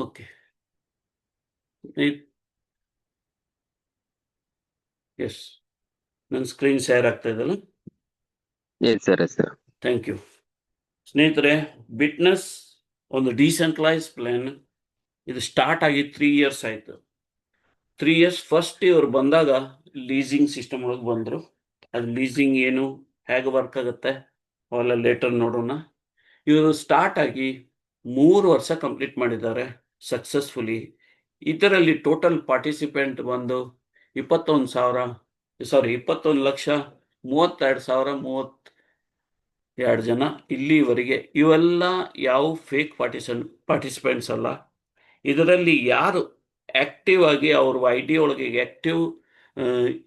Okay. Yes, ನನ್ನ screen share ಆಗ್ತಾ ಇದೆಯಲ್ಲ? Yes sir. Thank you. ಸ್ನೇಹಿತರೆ, ಬಿಟ್ನೆಸ್ ಒಂದು ಡಿಸೆಂಟ್ರಲೈಸ್ ಪ್ಲಾನ್. ಇದು ಸ್ಟಾರ್ಟ್ ಆಗಿ 3 ಇಯರ್ಸ್ ಆಯಿತು. 3 ಇಯರ್ಸ್ ಫಸ್ಟ್ ಇವ್ರು ಬಂದಾಗ ಲೀಸಿಂಗ್ ಸಿಸ್ಟಮ್ ಒಳಗೆ ಬಂದರು. ಅದು ಲೀಸಿಂಗ್ ಏನು, ಹೇಗೆ ವರ್ಕ್ ಆಗುತ್ತೆ ಅವೆಲ್ಲ ಲೇಟರ್ ನೋಡೋಣ. ಇವರು ಸ್ಟಾರ್ಟ್ ಆಗಿ 3 ವರ್ಷ ಕಂಪ್ಲೀಟ್ ಮಾಡಿದ್ದಾರೆ ಸಕ್ಸಸ್ಫುಲಿ. ಇದರಲ್ಲಿ ಟೋಟಲ್ ಪಾರ್ಟಿಸಿಪೆಂಟ್ ಬಂದು 21,32,32 ಜನ ಇಲ್ಲಿವರೆಗೆ. ಇವೆಲ್ಲ ಯಾವ ಫೇಕ್ ಪಾರ್ಟಿಸಿಪೆಂಟ್ಸ್ ಅಲ್ಲ. ಇದರಲ್ಲಿ ಯಾರು ಆಕ್ಟಿವ್ ಆಗಿ ಅವ್ರ ID ಒಳಗೆ ಆಕ್ಟಿವ್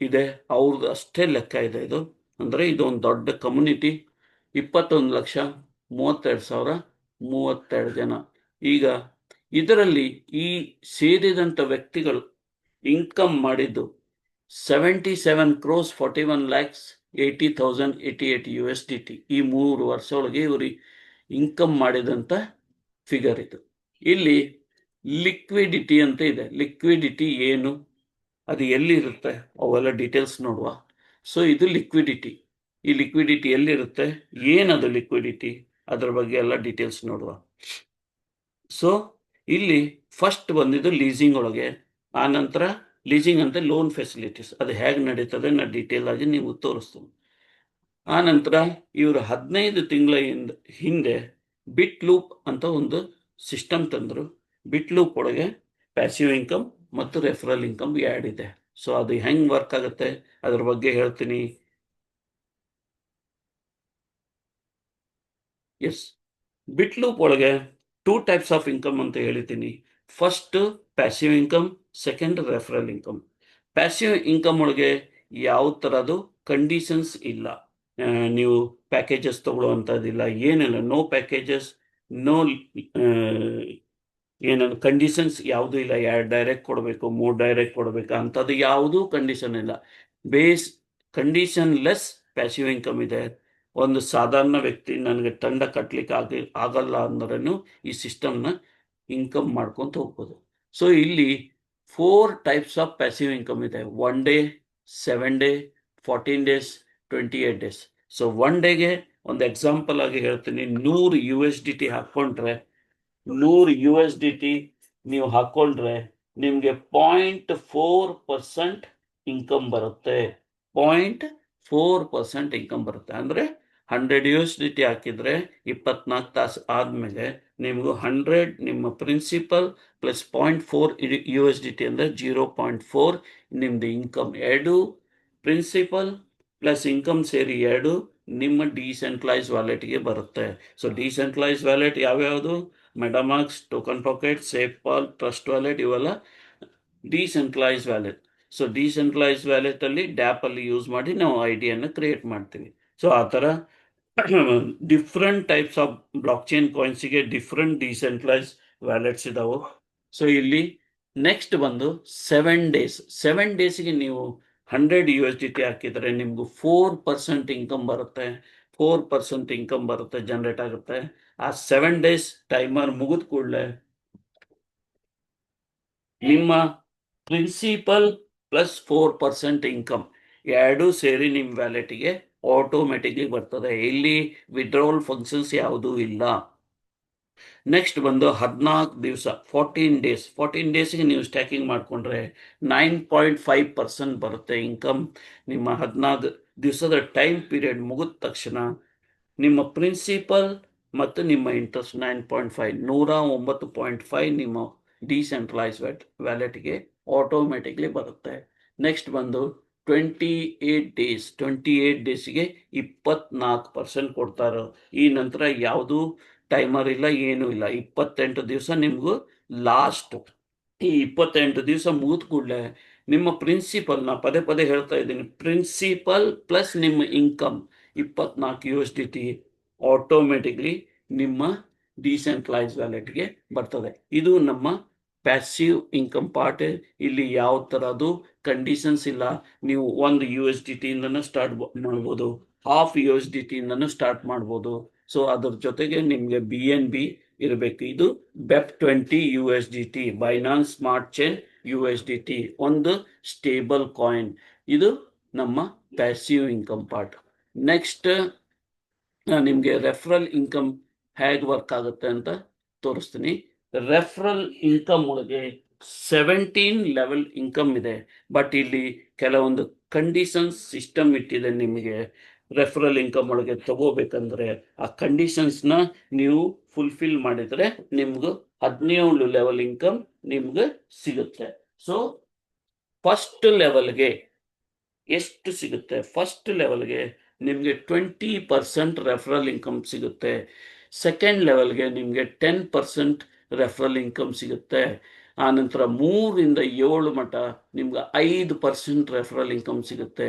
ಇದೆ ಅವ್ರದ್ದು ಅಷ್ಟೇ ಲೆಕ್ಕ ಇದೆ ಇದು. ಅಂದರೆ ಇದು ಒಂದು ದೊಡ್ಡ ಕಮ್ಯುನಿಟಿ. 21,32,32 ಜನ. ಈಗ ಇದರಲ್ಲಿ ಈ ಸೇರಿದಂಥ ವ್ಯಕ್ತಿಗಳು ಇನ್ಕಮ್ ಮಾಡಿದ್ದು 77,41,80,088 USDT. ಈ 3 ವರ್ಷ ಒಳಗೆ ಇವರು ಇನ್ಕಮ್ ಮಾಡಿದಂಥ ಫಿಗರ್ ಇದು. ಇಲ್ಲಿ ಲಿಕ್ವಿಡಿಟಿ ಅಂತ ಇದೆ. ಲಿಕ್ವಿಡಿಟಿ ಏನು, ಅದು ಎಲ್ಲಿರುತ್ತೆ, ಅವೆಲ್ಲ ಡೀಟೇಲ್ಸ್ ನೋಡುವ. ಸೊ ಇದು ಲಿಕ್ವಿಡಿಟಿ. ಈ ಲಿಕ್ವಿಡಿಟಿ ಎಲ್ಲಿರುತ್ತೆ, ಏನದು ಲಿಕ್ವಿಡಿಟಿ, ಅದರ ಬಗ್ಗೆ ಎಲ್ಲ ಡೀಟೇಲ್ಸ್ ನೋಡುವ. ಸೊ ಇಲ್ಲಿ ಫಸ್ಟ್ ಬಂದಿದ್ದು ಲೀಸಿಂಗ್ ಒಳಗೆ. ಆ ನಂತರ ಲೀಸಿಂಗ್ ಅಂತ ಲೋನ್ ಫೆಸಿಲಿಟೀಸ್, ಅದು ಹೇಗೆ ನಡೀತದೆ ನಾನು ಡೀಟೇಲ್ ಆಗಿ ನೀವು ತೋರಿಸ್ತೀನಿ. ಆ ನಂತರ ಇವರು 15 ತಿಂಗಳ ಹಿಂದೆ ಬಿಟ್ ಲೂಪ್ ಅಂತ ಒಂದು ಸಿಸ್ಟಮ್ ತಂದರು. ಬಿಟ್ ಲೂಪ್ ಒಳಗೆ ಪ್ಯಾಸಿವ್ ಇನ್ಕಮ್ ಮತ್ತು ರೆಫರಲ್ ಇನ್ಕಮ್ ಆ್ಯಡ್ ಇದೆ. ಸೊ ಅದು ಹೆಂಗೆ ವರ್ಕ್ ಆಗುತ್ತೆ ಅದ್ರ ಬಗ್ಗೆ ಹೇಳ್ತೀನಿ. ಎಸ್, ಬಿಟ್ ಲೂಪ್ ಒಳಗೆ 2 ಟೈಪ್ಸ್ ಆಫ್ ಇನ್ಕಮ್ ಅಂತ ಹೇಳಿದ್ದೀನಿ. First passive income, second referral income. Passive income ಒಳಗೆ ಯಾವ ಥರದ್ದು ಕಂಡೀಷನ್ಸ್ ಇಲ್ಲ. ನೀವು ಪ್ಯಾಕೇಜಸ್ ತಗೊಳ್ಳುವಂಥದ್ದಿಲ್ಲ, ಏನಿಲ್ಲ. ನೋ ಪ್ಯಾಕೇಜಸ್, ನೋ ಏನನ್ನು ಕಂಡೀಷನ್ಸ್ ಯಾವುದೂ ಇಲ್ಲ. 2 ಡೈರೆಕ್ಟ್ ಕೊಡಬೇಕು, 3 ಡೈರೆಕ್ಟ್ ಕೊಡಬೇಕು ಅಂಥದ್ದು ಯಾವುದೂ ಕಂಡೀಷನ್ ಇಲ್ಲ. ಕಂಡೀಷನ್ ಲೆಸ್ ಪ್ಯಾಸಿವ್ ಇನ್ಕಮ್ ಇದೆ. ಒಂದು ಸಾಧಾರಣ ವ್ಯಕ್ತಿ ನನಗೆ ತಂಡ ಕಟ್ಟಲಿಕ್ಕೆ ಆಗಲ್ಲ ಅಂದ್ರೂ ಈ ಸಿಸ್ಟಮ್ನ ಇನ್ಕಮ್ ಮಾಡ್ಕೊತ ಹೋಗ್ಬೋದು. ಸೊ ಇಲ್ಲಿ 4 ಟೈಪ್ಸ್ ಆಫ್ ಪ್ಯಾಸಿವ್ ಇನ್ಕಮ್ ಇದೆ. 1 day, 7 day, 14 days, 28 days. So 1 ಡೇಗೆ ಒಂದು ಎಕ್ಸಾಂಪಲ್ ಆಗಿ ಹೇಳ್ತೀನಿ. 100 USDT ಹಾಕ್ಕೊಂಡ್ರೆ 100 USDT ನೀವು ಹಾಕ್ಕೊಂಡ್ರೆ ನಿಮಗೆ 0.4% ಇನ್ಕಮ್ ಬರುತ್ತೆ. 0.4% ಇನ್ಕಮ್ ಬರುತ್ತೆ. ಅಂದರೆ 100 USDT ಹಾಕಿದರೆ 24 ತಾಸು ಆದಮೇಲೆ ನಿಮಗೂ 100 ನಿಮ್ಮ ಪ್ರಿನ್ಸಿಪಲ್ ಪ್ಲಸ್ 0.4 USDT ಅಂದರೆ 0.4 ನಿಮ್ಮದು ಇನ್ಕಮ್. 2 ಪ್ರಿನ್ಸಿಪಲ್ ಪ್ಲಸ್ ಇನ್ಕಮ್ ಸೇರಿ 2 ನಿಮ್ಮ ಡಿಸೆಂಟ್ರಲೈಸ್ ವ್ಯಾಲೆಟ್ಗೆ ಬರುತ್ತೆ. ಸೊ ಡಿಸೆಂಟ್ರಲೈಸ್ ವ್ಯಾಲೆಟ್ ಯಾವ್ಯಾವುದು? MetaMask, token pocket, SafePal, trust wallet, ಇವೆಲ್ಲ ಡಿಸೆಂಟ್ರಲೈಸ್ ವ್ಯಾಲೆಟ್. ಸೊ ಡಿಸೆಂಟ್ರಲೈಸ್ ವ್ಯಾಲೆಟಲ್ಲಿ ಡ್ಯಾಪಲ್ಲಿ ಯೂಸ್ ಮಾಡಿ ನಾವು ಐಡಿಯನ್ನು ಕ್ರಿಯೇಟ್ ಮಾಡ್ತೀವಿ. ಸೊ ಆ ಥರ different types of blockchain ಕಾಯಿನ್ಸಿಗೆ ಡಿಫ್ರೆಂಟ್ ಡಿಸೆಂಟ್ರಲೈಸ್ ವ್ಯಾಲೆಟ್ಸ್ ಇದಾವೆ. ಸೊ ಇಲ್ಲಿ ನೆಕ್ಸ್ಟ್ ಬಂದು 7 ಡೇಸ್. 7 ಡೇಸ್ಗೆ ನೀವು 100 USDT ಹಾಕಿದರೆ ನಿಮಗೂ 4% ಇನ್ಕಮ್ ಬರುತ್ತೆ. 4% ಇನ್ಕಮ್ ಬರುತ್ತೆ, ಜನರೇಟ್ ಆಗುತ್ತೆ. ಆ 7 ಡೇಸ್ ಟೈಮರ್ ಮುಗಿದ ಕೂಡಲೇ ನಿಮ್ಮ ಪ್ರಿನ್ಸಿಪಲ್ ಪ್ಲಸ್ 4% ಇನ್ಕಮ್ 2 ಸೇರಿ ನಿಮ್ಮ ವ್ಯಾಲೆಟ್ಗೆ ಆಟೋಮೆಟಿಕ್ಲಿ ಬರ್ತದೆ. ಇಲ್ಲಿ ವಿಡ್ರಾವಲ್ ಫಂಕ್ಷನ್ಸ್ ಯಾವುದೂ ಇಲ್ಲ. ನೆಕ್ಸ್ಟ್ ಬಂದು 14 ದಿವಸ, 14 ಡೇಸ್. 14 ಡೇಸ್ಗೆ ನೀವು ಸ್ಟ್ಯಾಕಿಂಗ್ ಮಾಡಿಕೊಂಡ್ರೆ 9.5% ಬರುತ್ತೆ ಇನ್ಕಮ್. ನಿಮ್ಮ 14 ದಿವಸದ ಟೈಮ್ ಪೀರಿಯಡ್ ಮುಗಿದ ತಕ್ಷಣ ನಿಮ್ಮ ಪ್ರಿನ್ಸಿಪಲ್ ಮತ್ತು ನಿಮ್ಮ ಇಂಟ್ರೆಸ್ಟ್ 9.5 109.5 ನಿಮ್ಮ ಡಿಸೆಂಟ್ರಲೈಸ್ ವ್ಯಾಲೆಟ್ಗೆ ಆಟೋಮೆಟಿಕ್ಲಿ ಬರುತ್ತೆ. ನೆಕ್ಸ್ಟ್ ಬಂದು 28 ಡೇಸ್. 28 ಡೇಸ್ಗೆ 24% ಕೊಡ್ತಾರೆ. ಈ ನಂತರ ಯಾವುದೂ ಟೈಮರ್ ಇಲ್ಲ, ಏನೂ ಇಲ್ಲ. 28 ದಿವಸ ನಿಮಗೂ ಲಾಸ್ಟ್. ಈ 28 ದಿವಸ ಮುಗಿದ ಕೂಡಲೇ ನಿಮ್ಮ ಪ್ರಿನ್ಸಿಪಲ್, ನಾ ಪದೇ ಪದೇ ಹೇಳ್ತಾ ಇದ್ದೀನಿ, ಪ್ರಿನ್ಸಿಪಲ್ ಪ್ಲಸ್ ನಿಮ್ಮ ಇನ್ಕಮ್ 24 USDT ಆಟೋಮೆಟಿಕ್ಲಿ ನಿಮ್ಮ ಡಿಸೆಂಟ್ರಲೈಸ್ ವ್ಯಾಲೆಟ್ಗೆ ಬರ್ತದೆ. ಇದು ನಮ್ಮ ಪ್ಯಾಸಿವ್ ಇನ್ಕಮ್ ಪಾರ್ಟ್. ಇಲ್ಲಿ ಯಾವ ಥರದ್ದು ಕಂಡೀಷನ್ಸ್ ಇಲ್ಲ. ನೀವು 1 USDT ಇಂದನೂ ಸ್ಟಾರ್ಟ್ ಮಾಡ್ಬೋದು, 1/2 USDT ಇಂದನೂ ಸ್ಟಾರ್ಟ್ ಮಾಡ್ಬೋದು. ಸೊ ಅದ್ರ ಜೊತೆಗೆ ನಿಮಗೆ BNB ಇರಬೇಕು. ಇದು BEP20 USDT, Binance smart chain USDT, ಒಂದು ಸ್ಟೇಬಲ್ ಕಾಯಿನ್. ಇದು ನಮ್ಮ ಪ್ಯಾಸಿವ್ ಇನ್ಕಮ್ ಪಾರ್ಟ್. ನೆಕ್ಸ್ಟ್ ನಿಮಗೆ ರೆಫರಲ್ ಇನ್ಕಮ್ ಹೇಗೆ ವರ್ಕ್ ಆಗುತ್ತೆ ಅಂತ ತೋರಿಸ್ತೀನಿ. ರೆಫರಲ್ ಇನ್ಕಮ್ ಒಳಗೆ 17 ಲೆವೆಲ್ ಇನ್ಕಮ್ ಇದೆ. ಬಟ್ ಇಲ್ಲಿ ಕೆಲವೊಂದು ಕಂಡೀಷನ್ಸ್ ಸಿಸ್ಟಮ್ ಇಟ್ಟಿದೆ. ನಿಮಗೆ ರೆಫರಲ್ ಇನ್ಕಮ್ ಒಳಗೆ ತಗೋಬೇಕಂದ್ರೆ ಆ ಕಂಡೀಷನ್ಸ್ನ ನೀವು ಫುಲ್ಫಿಲ್ ಮಾಡಿದರೆ ನಿಮ್ಗೆ 17 ಲೆವೆಲ್ ಇನ್ಕಮ್ ನಿಮ್ಗೆ ಸಿಗುತ್ತೆ. ಸೊ ಫಸ್ಟ್ ಲೆವೆಲ್ಗೆ ಎಷ್ಟು ಸಿಗುತ್ತೆ? ಫಸ್ಟ್ ಲೆವೆಲ್ಗೆ ನಿಮಗೆ 20% ರೆಫರಲ್ ಇನ್ಕಮ್ ಸಿಗುತ್ತೆ. ಸೆಕೆಂಡ್ ಲೆವೆಲ್ಗೆ ನಿಮಗೆ 10% ರೆಫರಲ್ ಇನ್ಕಮ್ ಸಿಗುತ್ತೆ. ಆನಂತರ 3ರಿಂದ 7 ಮಟ್ಟ ನಿಮ್ಗೆ 5% ರೆಫರಲ್ ಇನ್ಕಮ್ ಸಿಗುತ್ತೆ.